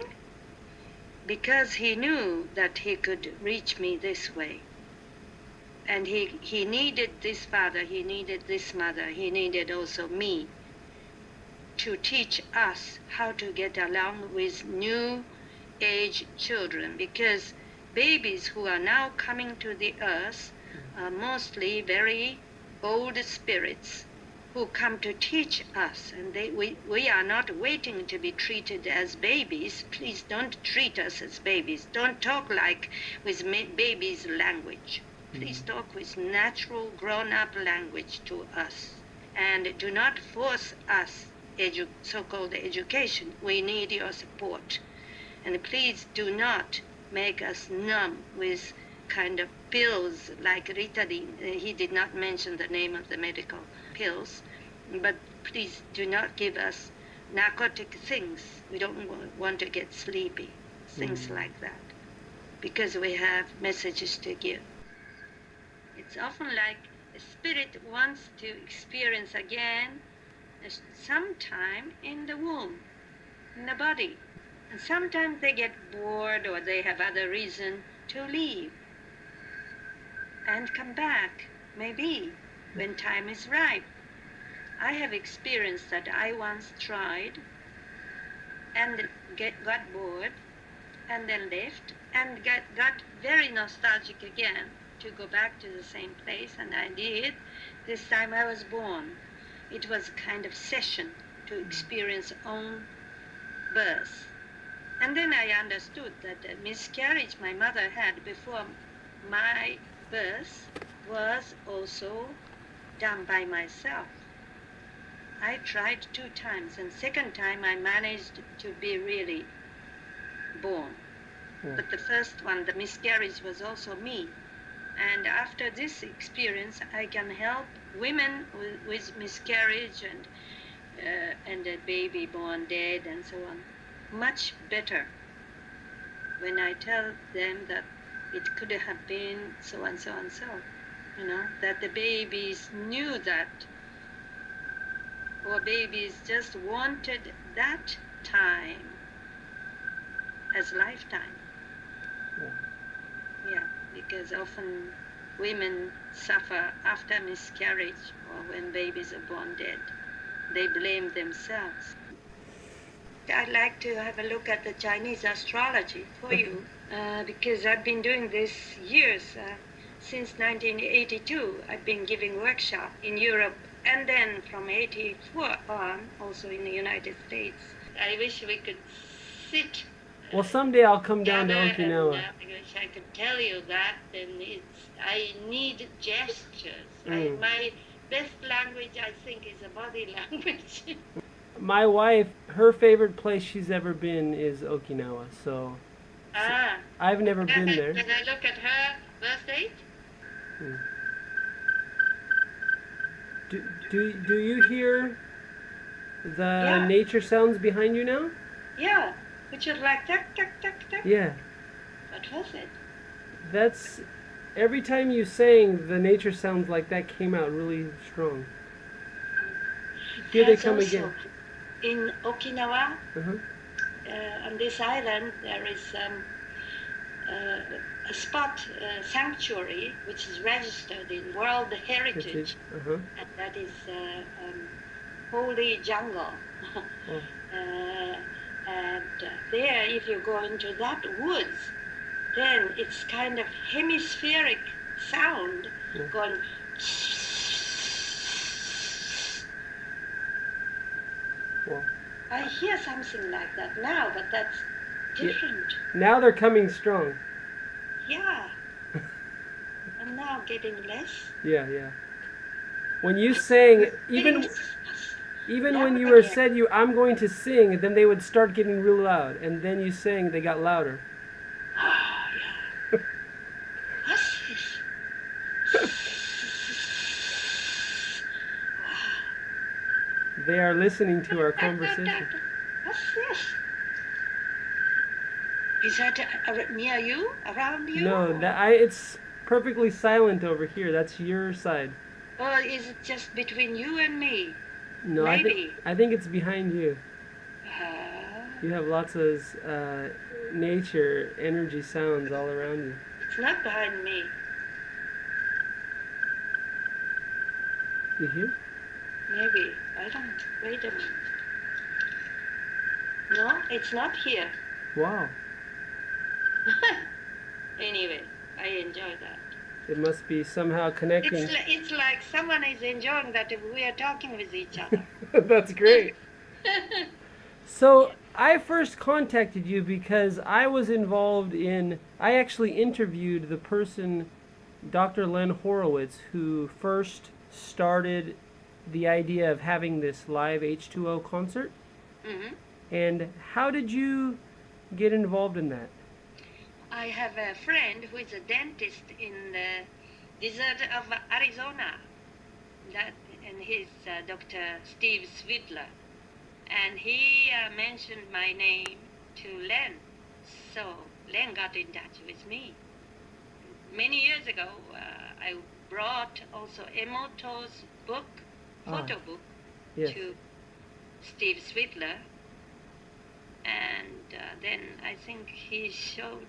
because he knew that he could reach me this way. And he needed this father, he needed this mother, he needed also me to teach us how to get along with new age children, because babies who are now coming to the earth are mostly very old spirits who come to teach us, and we are not waiting to be treated as babies. Please don't treat us as babies. Don't talk like with babies' language. Please talk with natural grown-up language to us, and do not force us so-called education. We need your support, and please do not make us numb with kind of pills like Ritalin. He did not mention the name of the medical pills, but please do not give us narcotic things. We don't want to get sleepy, things like that, because we have messages to give. It's often like a spirit wants to experience again sometime in the womb, in the body. And sometimes they get bored or they have other reason to leave and come back, maybe, when time is ripe. I have experienced that. I once tried and got bored and then left and got very nostalgic again to go back to the same place, and I did. This time I was born. It was a kind of session to experience own birth. And then I understood that the miscarriage my mother had before my birth was also done by myself. I tried 2 times, and second time I managed to be really born. But the first one, the miscarriage, was also me. And after this experience, I can help women with miscarriage and a baby born dead and so on much better when I tell them that it could have been so and so and so, that the babies knew that, or babies just wanted that time as lifetime. Yeah, because often women suffer after miscarriage or when babies are born dead. They blame themselves. I'd like to have a look at the Chinese astrology for you, because I've been doing this years. Since 1982, I've been giving workshops in Europe, and then from 84 on, also in the United States. I wish we could sit.
Well, someday I'll come down to Okinawa.
I wish I could tell you that. I need gestures.
Mm.
My best language, I think, is a body language.
My wife, her favorite place she's ever been is Okinawa, so I've never been there.
Can I look at her birth date?
Do you hear the nature sounds behind you now?
Yeah, which is like tuck, tuck, tuck, tuck.
Yeah.
What was it?
That's, every time you sang, the nature sounds like that came out really strong. Here they come again.
In Okinawa, on this island, there is a spot, sanctuary, which is registered in World Heritage, and that is holy jungle. And there, if you go into that woods, then it's kind of hemispheric sound going I hear something like that now, but that's different.
Now they're coming strong.
Yeah. I'm now getting less.
Yeah, yeah. When you sang, even when you were said I'm going to sing, then they would start getting real loud, and then you sang, they got louder.
Oh, yeah. What's this?
They are listening to our conversation.
What's this? Is that near you? Around you?
No, it's perfectly silent over here. That's your side.
Or is it just between you and me?
No,
Maybe.
I think it's behind you.
Uh,
You have lots of nature energy sounds all around you.
it's not behind me.
You hear?
Maybe. I don't. Wait a minute. No, it's not here.
Wow.
Anyway, I enjoy that.
It must be somehow connecting.
It's like someone is enjoying that we are talking with each other.
That's great. So I first contacted you because I was involved I actually interviewed the person, Dr. Len Horowitz, who first started the idea of having this live H2O concert.
Mm-hmm.
And how did you get involved in that?
I have a friend who is a dentist in the desert of Arizona. And he's Dr. Steve Swidler. And he mentioned my name to Len. So Len got in touch with me. Many years ago, I brought also Emoto's book, photo book,
Yes.
to Steve Swidler. And then I think he showed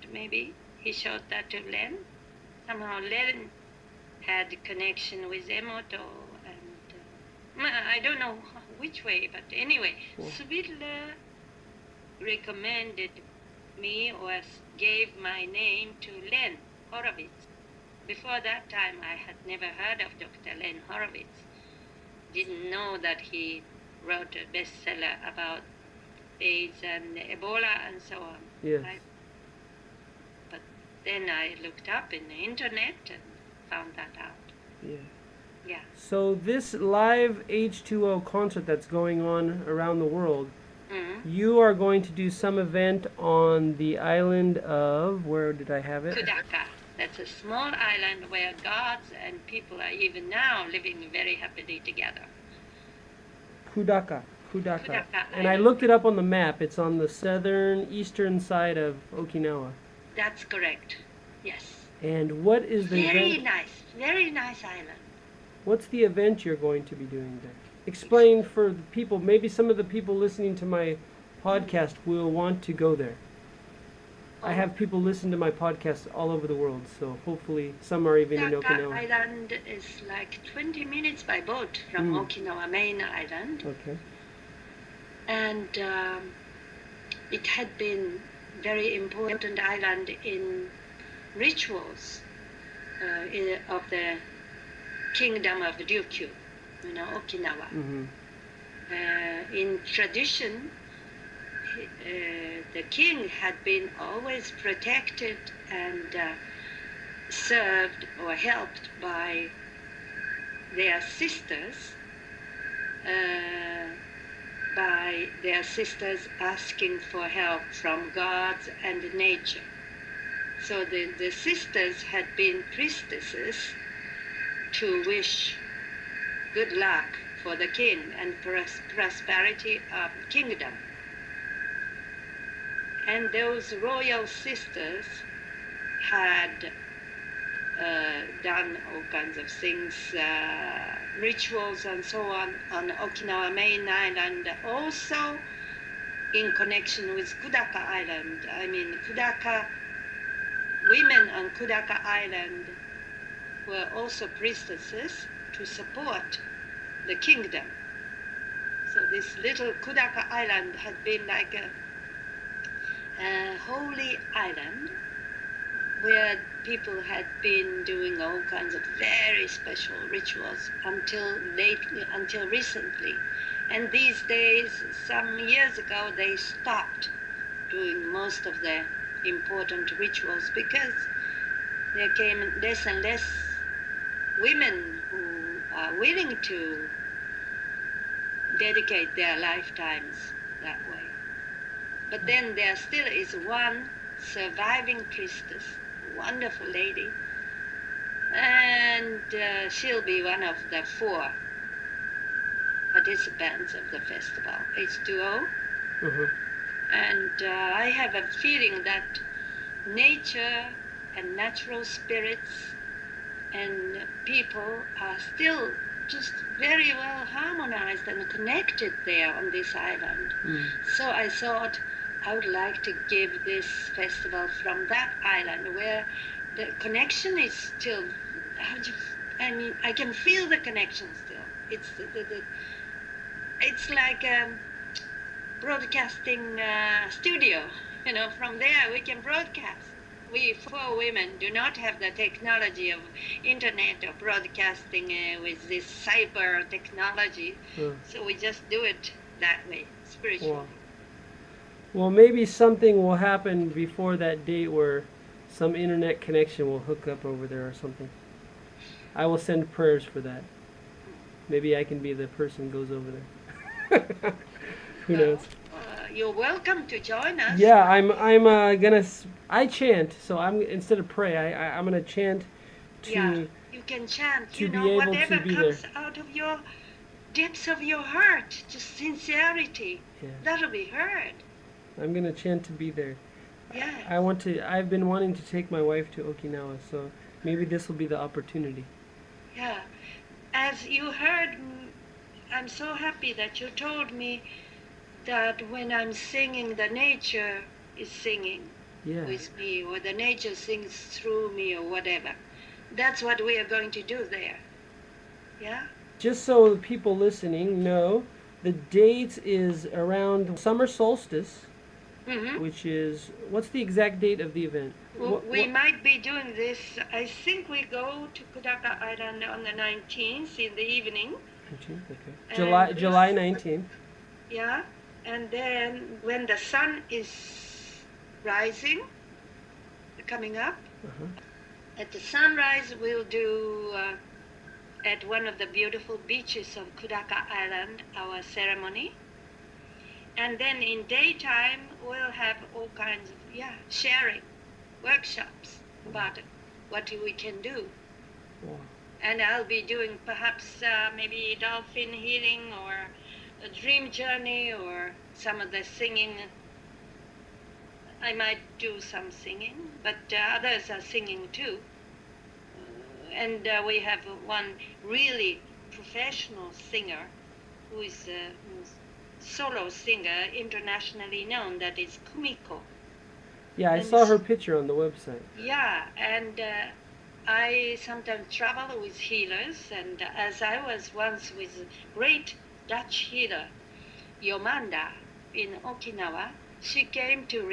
that to Len. Somehow Len had a connection with Emoto, and I don't know which way, but anyway, Swidler recommended me or gave my name to Len Horowitz. Before that time, I had never heard of Dr. Len Horowitz. Didn't know that he wrote a bestseller about AIDS and Ebola and so on.
Yes.
But then I looked up in the internet and found that out.
Yeah.
Yeah.
So this live H2O concert that's going on around the world,
Mm-hmm.
you are going to do some event on the island of, where did I have it?
Kudaka. That's a small island where gods and people are even now living very happily together.
Kudaka.
Kudaka
And I
Island.
looked it up on the map. It's on the eastern side of Okinawa.
That's correct. Yes.
And what is the event?
Very nice island.
What's the event you're going to be doing there? Explain for the people, maybe some of the people listening to my podcast will want to go there. I have people listen to my podcast all over the world, so hopefully some are even in
Kudaka
Okinawa.
Island is like 20 minutes by boat from Okinawa main island.
Okay.
And it had been very important island in rituals of the kingdom of Ryukyu, Okinawa.
Mm-hmm.
In tradition, the king had been always protected and served or helped by their sisters, asking for help from gods and nature. So the sisters had been priestesses to wish good luck for the king and prosperity of the kingdom. And those royal sisters had done all kinds of things, rituals and so on Okinawa main island, also in connection with Kudaka Island. I mean, women on Kudaka Island were also priestesses to support the kingdom. So this little Kudaka Island had been like a holy island where people had been doing all kinds of very special rituals until recently. And these days, some years ago, they stopped doing most of the important rituals because there came less and less women who are willing to dedicate their lifetimes that way. But then there still is one surviving priestess, wonderful lady, and she'll be one of the 4 participants of the festival, H2O. And I have a feeling that nature and natural spirits and people are still just very well harmonized and connected there on this island. So I thought I would like to give this festival from that island where the connection is still, I mean, I can feel the connection still. It's it's like a broadcasting studio, you know, from there we can broadcast. We 4 women do not have the technology of internet or broadcasting with this cyber technology, so we just do it that way, spiritually.
Wow. Well, maybe something will happen before that date where some internet connection will hook up over there or something. I will send prayers for that. Maybe I can be the person who goes over there. Who knows?
You're welcome to join us.
Yeah, I'm gonna. I chant, so I'm instead of pray, I'm gonna chant to.
Yeah, you can chant.
to
You
be
know,
able to
whatever
be
comes
there.
out of your depths of your heart, just sincerity,
Yeah.
that'll be heard.
I'm gonna chant to be there.
Yeah.
I want to. I've been wanting to take my wife to Okinawa, so maybe this will be the opportunity.
Yeah. As you heard, I'm so happy that you told me that when I'm singing, the nature is singing with me, or the nature sings through me, or whatever. That's what we are going to do there. Yeah?
Just so the people listening know, the date is around summer solstice, which is, what's the exact date of the event?
We might be doing this, I think we go to Kudaka Island on the 19th in the evening.
19th, okay. July 19th.
Yeah, and then when the sun is rising, coming up, at the sunrise we'll do at one of the beautiful beaches of Kudaka Island our ceremony. And then in daytime we'll have all kinds of sharing workshops about what we can do.
Wow.
And I'll be doing perhaps maybe dolphin healing or a dream journey or some of the singing. I might do some singing, but others are singing too. And we have one really professional singer who is a solo singer, internationally known, that is Kumiko.
Yeah, I saw her picture on the website.
Yeah, and I sometimes travel with healers, and as I was once with a great Dutch healer, Yomanda, in Okinawa, she came to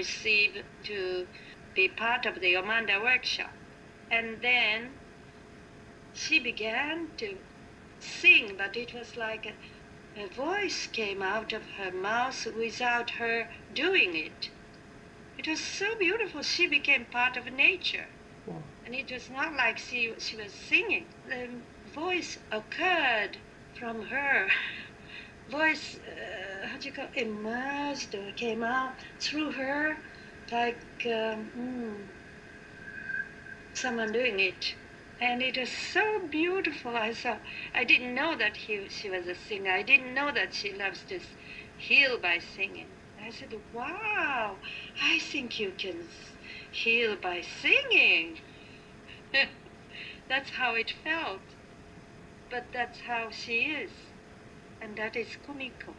be part of the Yomanda workshop. And then she began to sing, but it was like a voice came out of her mouth without her doing it. It was so beautiful. She became part of nature.
Wow.
And it was not like she was singing. The voice occurred from her. Voice, emerged or came out through her like someone doing it. And it was so beautiful. I didn't know that she was a singer. I didn't know that she loves to heal by singing. I said, wow, I think you can heal by singing. That's how it felt. But that's how she is. And that is Kumiko.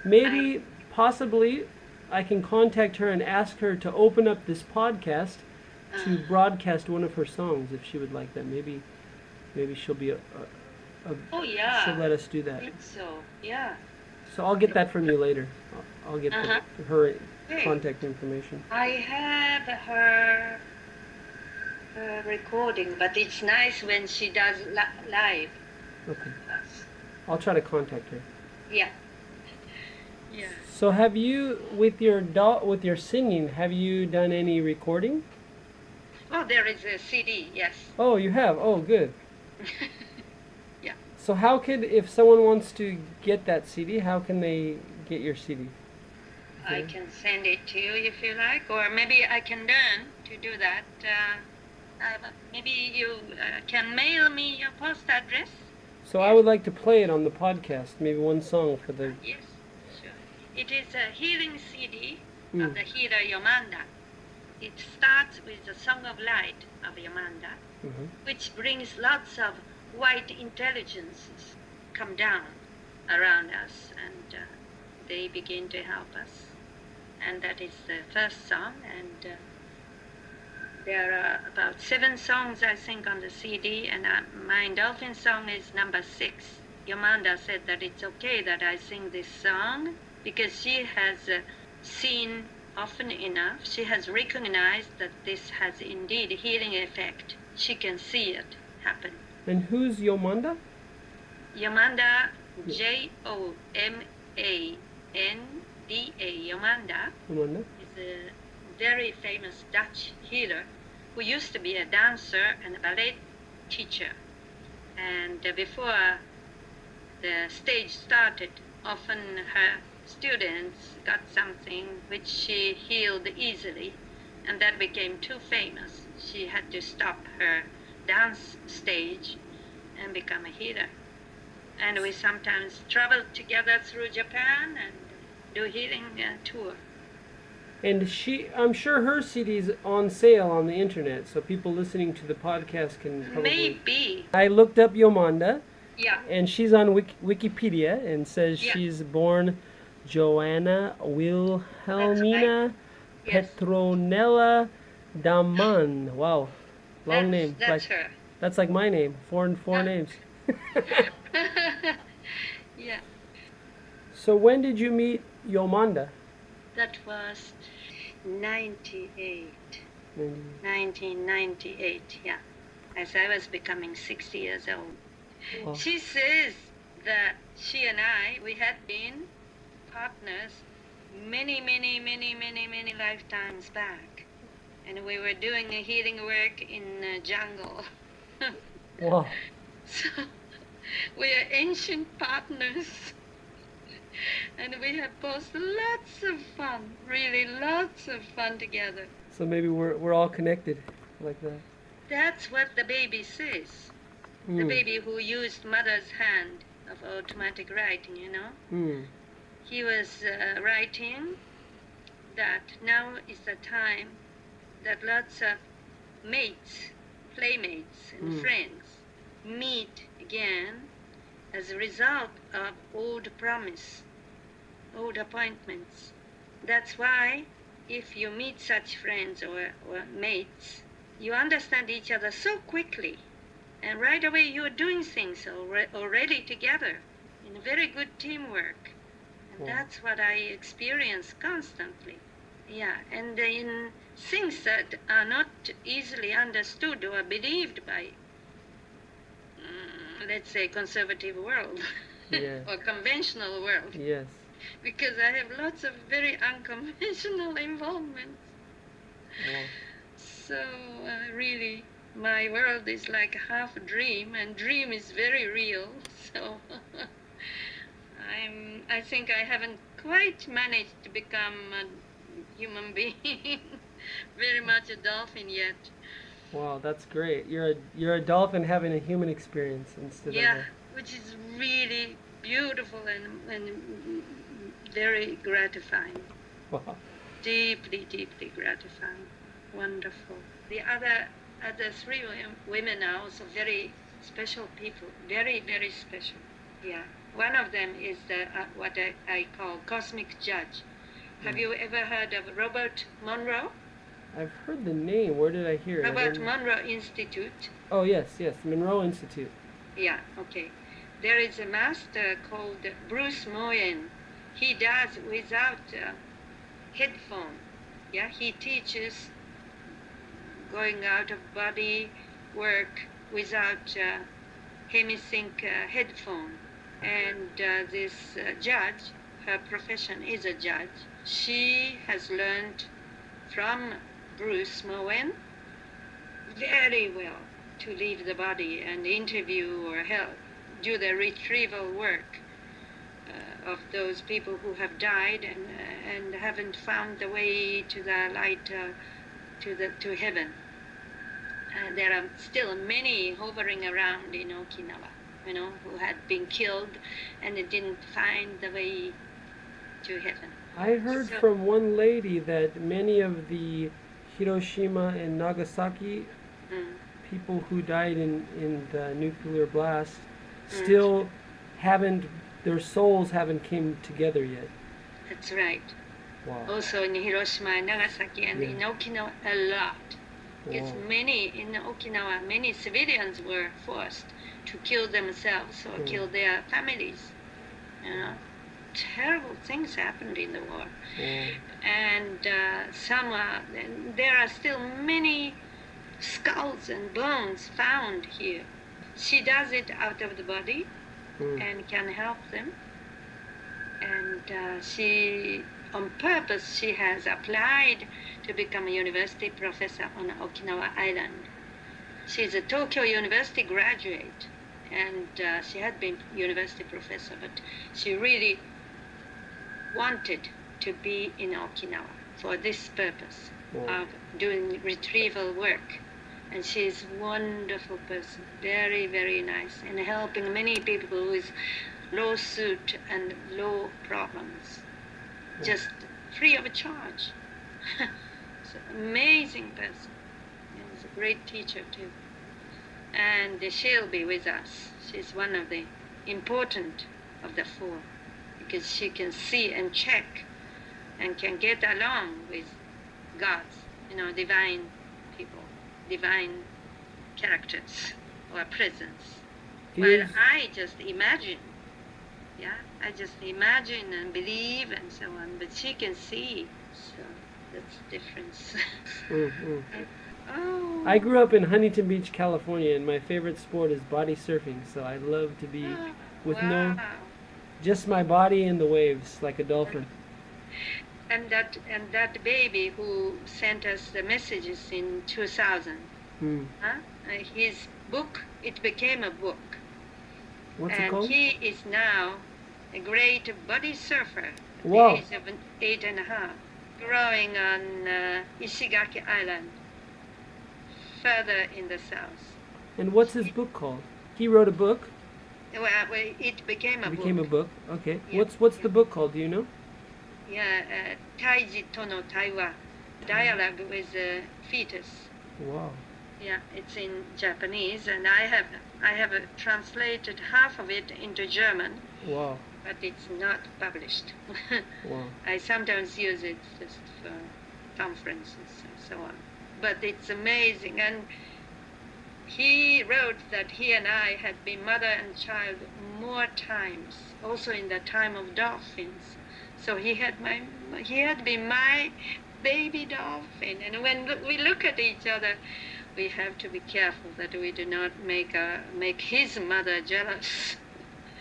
Maybe, possibly, I can contact her and ask her to open up this podcast to broadcast one of her songs if she would like that. Maybe she'll be
oh yeah.
She'll let us do that.
I think so. Yeah.
So I'll get that from you later. I'll get her contact information.
I have her recording, but it's nice when she does live.
Okay. I'll try to contact her.
Yeah. Yeah.
So have you, with your singing, have you done any recording?
Oh, there is a CD, yes.
Oh, you have? Oh, good.
Yeah.
So how could, if someone wants to get that CD, how can they get your CD?
I can send it to you if you like, or maybe I can learn to do that. Maybe you can mail me your post address.
So I would like to play it on the podcast, maybe one song for the...
Yes, sure. It is a healing CD
Mm.
of the healer Yomanda. It starts with the Song of Light of Yomanda,
Mhm.
which brings lots of white intelligences come down around us, and they begin to help us. And that is the first song, and there are about 7 songs, I think, on the CD, and my Dolphin song is number 6. Yomanda said that it's okay that I sing this song because she has seen often enough, she has recognized that this has indeed a healing effect. She can see it happen.
And who's Yomanda?
Yomanda, J-O-M-A-N-D-A, Yomanda,
Yomanda?
is a very famous Dutch healer who used to be a dancer and a ballet teacher. And before the stage started, often her students got something which she healed easily, and that became too famous. She had to stop her dance stage and become a healer. And we sometimes travel together through Japan and do healing tour.
And I'm sure her CD's on sale on the internet, so people listening to the podcast can probably...
Maybe.
I looked up Yomanda,
Yeah.
and she's on Wikipedia, and says
Yeah.
she's born Joanna Wilhelmina
Yes.
Petronella Daman. Wow, long name.
That's her.
That's like my name. Four names.
Yeah.
So when did you meet Yomanda?
That was 1998, yeah. As I was becoming 60 years old.
Wow.
She says that she and I, we had been partners many lifetimes back. And we were doing a healing work in the jungle.
Wow.
So we are ancient partners. And we have both lots of fun, really lots of fun together.
So maybe we're all connected like that.
That's what the baby says. The baby who used mother's hand of automatic writing, you know. He was writing that now is the time that lots of mates, playmates, and friends meet again as a result of old promise, old appointments. That's why if you meet such friends or mates, you understand each other so quickly, and right away you're doing things already together in very good teamwork. And that's what I experience constantly. Yeah, and in things that are not easily understood or believed by, let's say, conservative world or conventional world.
Yes.
Because I have lots of very unconventional involvements.
Wow.
So really, my world is like half a dream, and dream is very real. So I think I haven't quite managed to become a human being, very much a dolphin yet.
Wow, that's great. You're a dolphin having a human experience instead of
which is really beautiful and very gratifying.
Wow.
Deeply gratifying. Wonderful. The other 3 women are also very special people. Very special. Yeah. One of them is what I call cosmic judge. Have you ever heard of Robert Monroe?
I've heard the name. Where did I hear it?
Robert Monroe Institute.
Oh, yes, Monroe Institute.
Yeah, okay. There is a master called Bruce Moyen. He does without headphone. Yeah, he teaches going out of body work without hemisync headphone. And this judge, her profession is a judge. She has learned from Bruce Moen very well to leave the body and interview or help do the retrieval work of those people who have died and haven't found the way to the light, to heaven. There are still many hovering around in Okinawa, who had been killed and they didn't find the way to heaven.
I heard from one lady that many of the Hiroshima and Nagasaki people who died in the nuclear blast still haven't, their souls haven't came together yet.
That's right.
Wow.
Also in Hiroshima and Nagasaki and in Okinawa a lot. Because
Wow.
in Okinawa, many civilians were forced to kill themselves or kill their families. Terrible things happened in the war. And there are still many skulls and bones found here. She does it out of the body and can help them. And on purpose, she has applied to become a university professor on Okinawa Island. She's a Tokyo University graduate, and she had been university professor, but she really wanted to be in Okinawa for this purpose of doing retrieval work. And she's a wonderful person, very, very nice, and helping many people with lawsuit and law problems, just free of charge. She's an amazing person. She's a great teacher too. And she'll be with us. She's one of the important of the four, because she can see and check and can get along with gods, divine people, divine characters or presence. While I just imagine, I just imagine and believe and so on, but she can see, so that's the difference.
I grew up in Huntington Beach, California, and my favorite sport is body surfing, so I love to be with just my body in the waves, like a dolphin.
And that baby who sent us the messages in 2000, his book, it became a book.
What's it called?
And he is now a great body surfer at
Wow.
the age of 8.5, growing on Ishigaki Island, further in the south.
And what's his book called? He wrote a book?
Well, it became a book.
It became a book? Okay.
Yeah.
What's the book called? Do you know?
Yeah, Taiji to no Taiwa, dialogue with fetus.
Wow.
Yeah, it's in Japanese, and I have translated half of it into German.
Wow.
But it's not published.
Wow.
I sometimes use it just for conferences and so on. But it's amazing, and he wrote that he and I had been mother and child more times, also in the time of dolphins. So he had been my baby dolphin, and when we look at each other, we have to be careful that we do not make his mother jealous.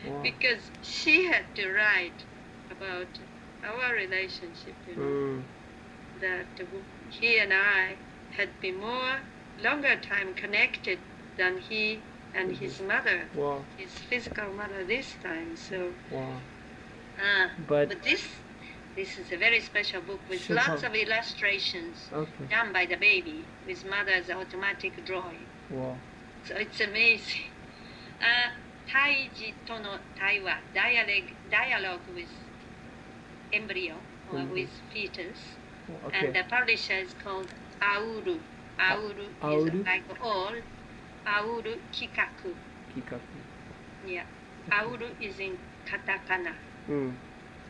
Wow.
Because she had to write about our relationship, that he and I had been longer time connected than he and his mother,
Wow.
his physical mother this time. So,
Wow.
but this is a very special book with lots of illustrations done by the baby with mother's automatic drawing.
Wow.
So it's amazing. Taiji to no Taiwa, dialogue with embryo or with fetus.
Okay.
And the publisher is called Auru. Auru is like all. Auru Kikaku.
Kikaku.
Yeah. Auru is in katakana.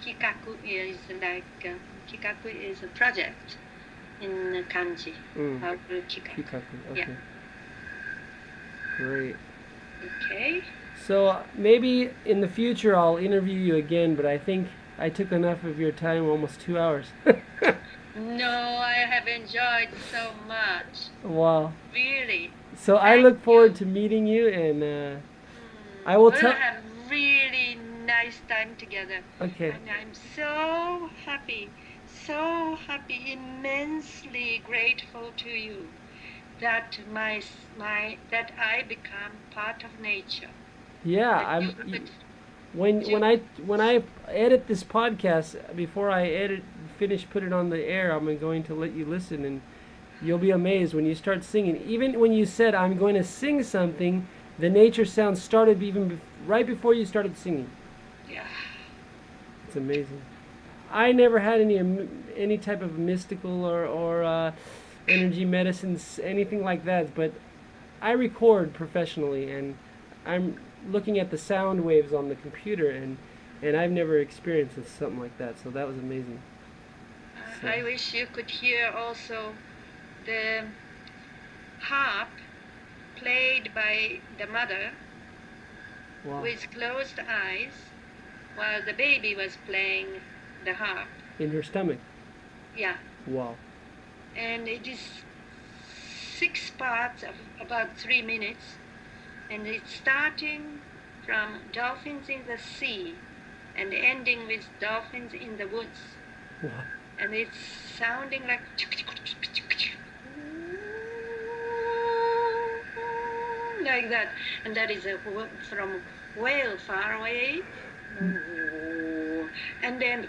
Kikaku is Kikaku is a project in kanji. Auru Kikaku.
Kikaku. Okay.
Yeah.
Great.
Okay.
So maybe in the future I'll interview you again, but I think I took enough of your time, almost 2 hours.
No, I have enjoyed so much.
Wow.
Really.
So I look forward to meeting you, and I will
We'll
tell.
have really nice time together.
Okay.
And I'm so happy, immensely grateful to you that that I become part of nature.
Yeah,
That
I'm.
you could
When I edit this podcast, before I finish, put it on the air, I'm going to let you listen, and you'll be amazed when you start singing. Even when you said I'm going to sing something, the nature sound started right before you started singing.
Yeah.
It's amazing. I never had any type of mystical or energy medicines, anything like that. But I record professionally, and I'm looking at the sound waves on the computer, and I've never experienced something like that. So that was amazing. So.
I wish you could hear also the harp played by the mother
Wow.
with closed eyes while the baby was playing the harp.
In her stomach.
Yeah.
Wow.
And it is 6 parts of about 3 minutes, and it's starting from dolphins in the sea and ending with dolphins in the woods.
Wow.
And it's sounding like that, and that is from whale far away, and then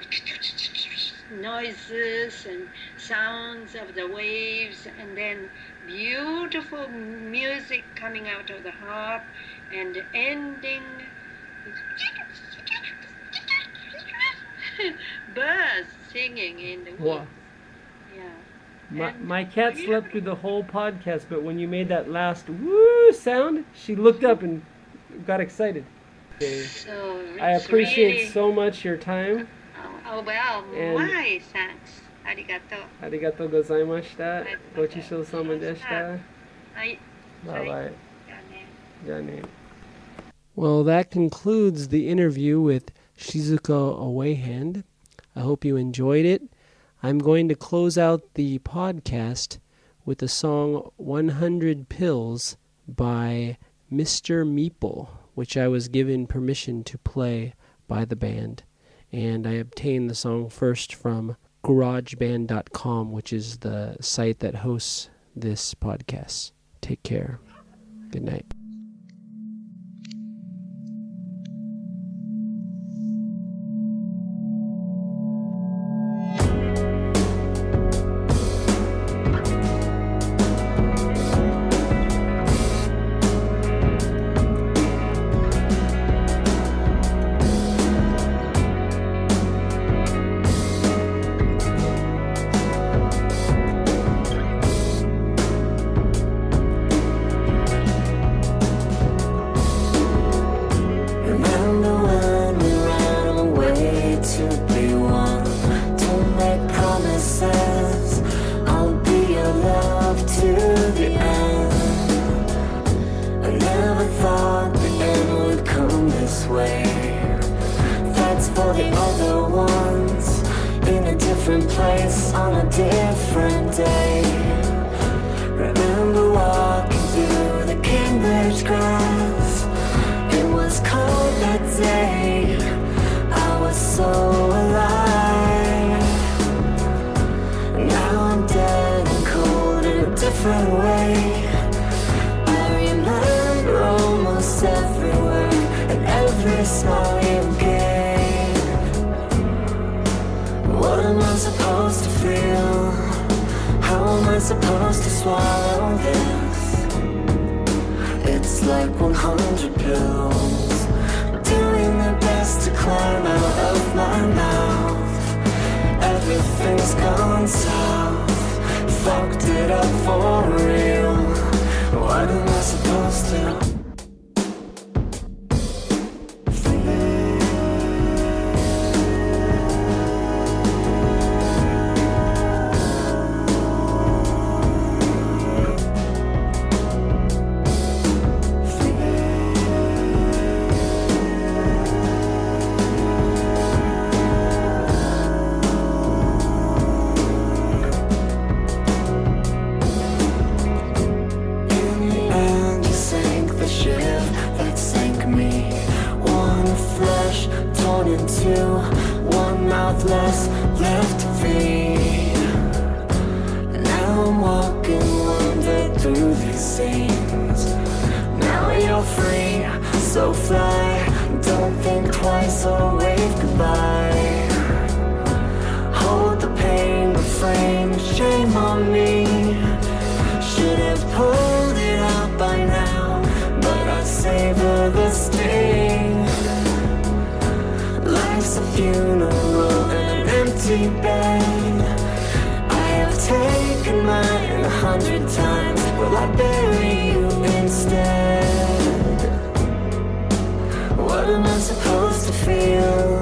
noises and sounds of the waves, and then beautiful music coming out of the harp, and ending birds singing in the woods.
Wow.
Yeah.
My cat slept through the whole podcast, but when you made that last woo sound, she looked up and got excited. Okay.
So
I appreciate
really,
so much your time.
well,
And-
my thanks. Arigato.
Arigatou gozaimashita.
Arigatou
Gochiso sama deshita.
Hai.
Bye bye. Jane.
Well, that concludes the interview with Shizuko Ouwehand. I hope you enjoyed it. I'm going to close out the podcast with the song 100 Pills by Mr. Meeple, which I was given permission to play by the band. And I obtained the song first from GarageBand.com, which is the site that hosts this podcast. Take care. Good night.
Supposed to swallow this. It's like 100 pills, doing their best to climb out of my mouth. Everything's gone south, fucked it up for real. What am I supposed to? into one mouth less left to feed. Now I'm walking wonder through these scenes. Now you're free, so fly. Don't think twice or wave goodbye. Hold the pain, refrain, shame on me. Should have pulled it out by now, but I savor the sting. Life's a funeral and an empty bed. I have taken mine 100 times. Will I bury you instead? What am I supposed to feel?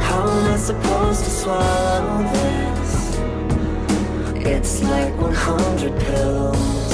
How am I supposed to swallow this? It's like 100 pills.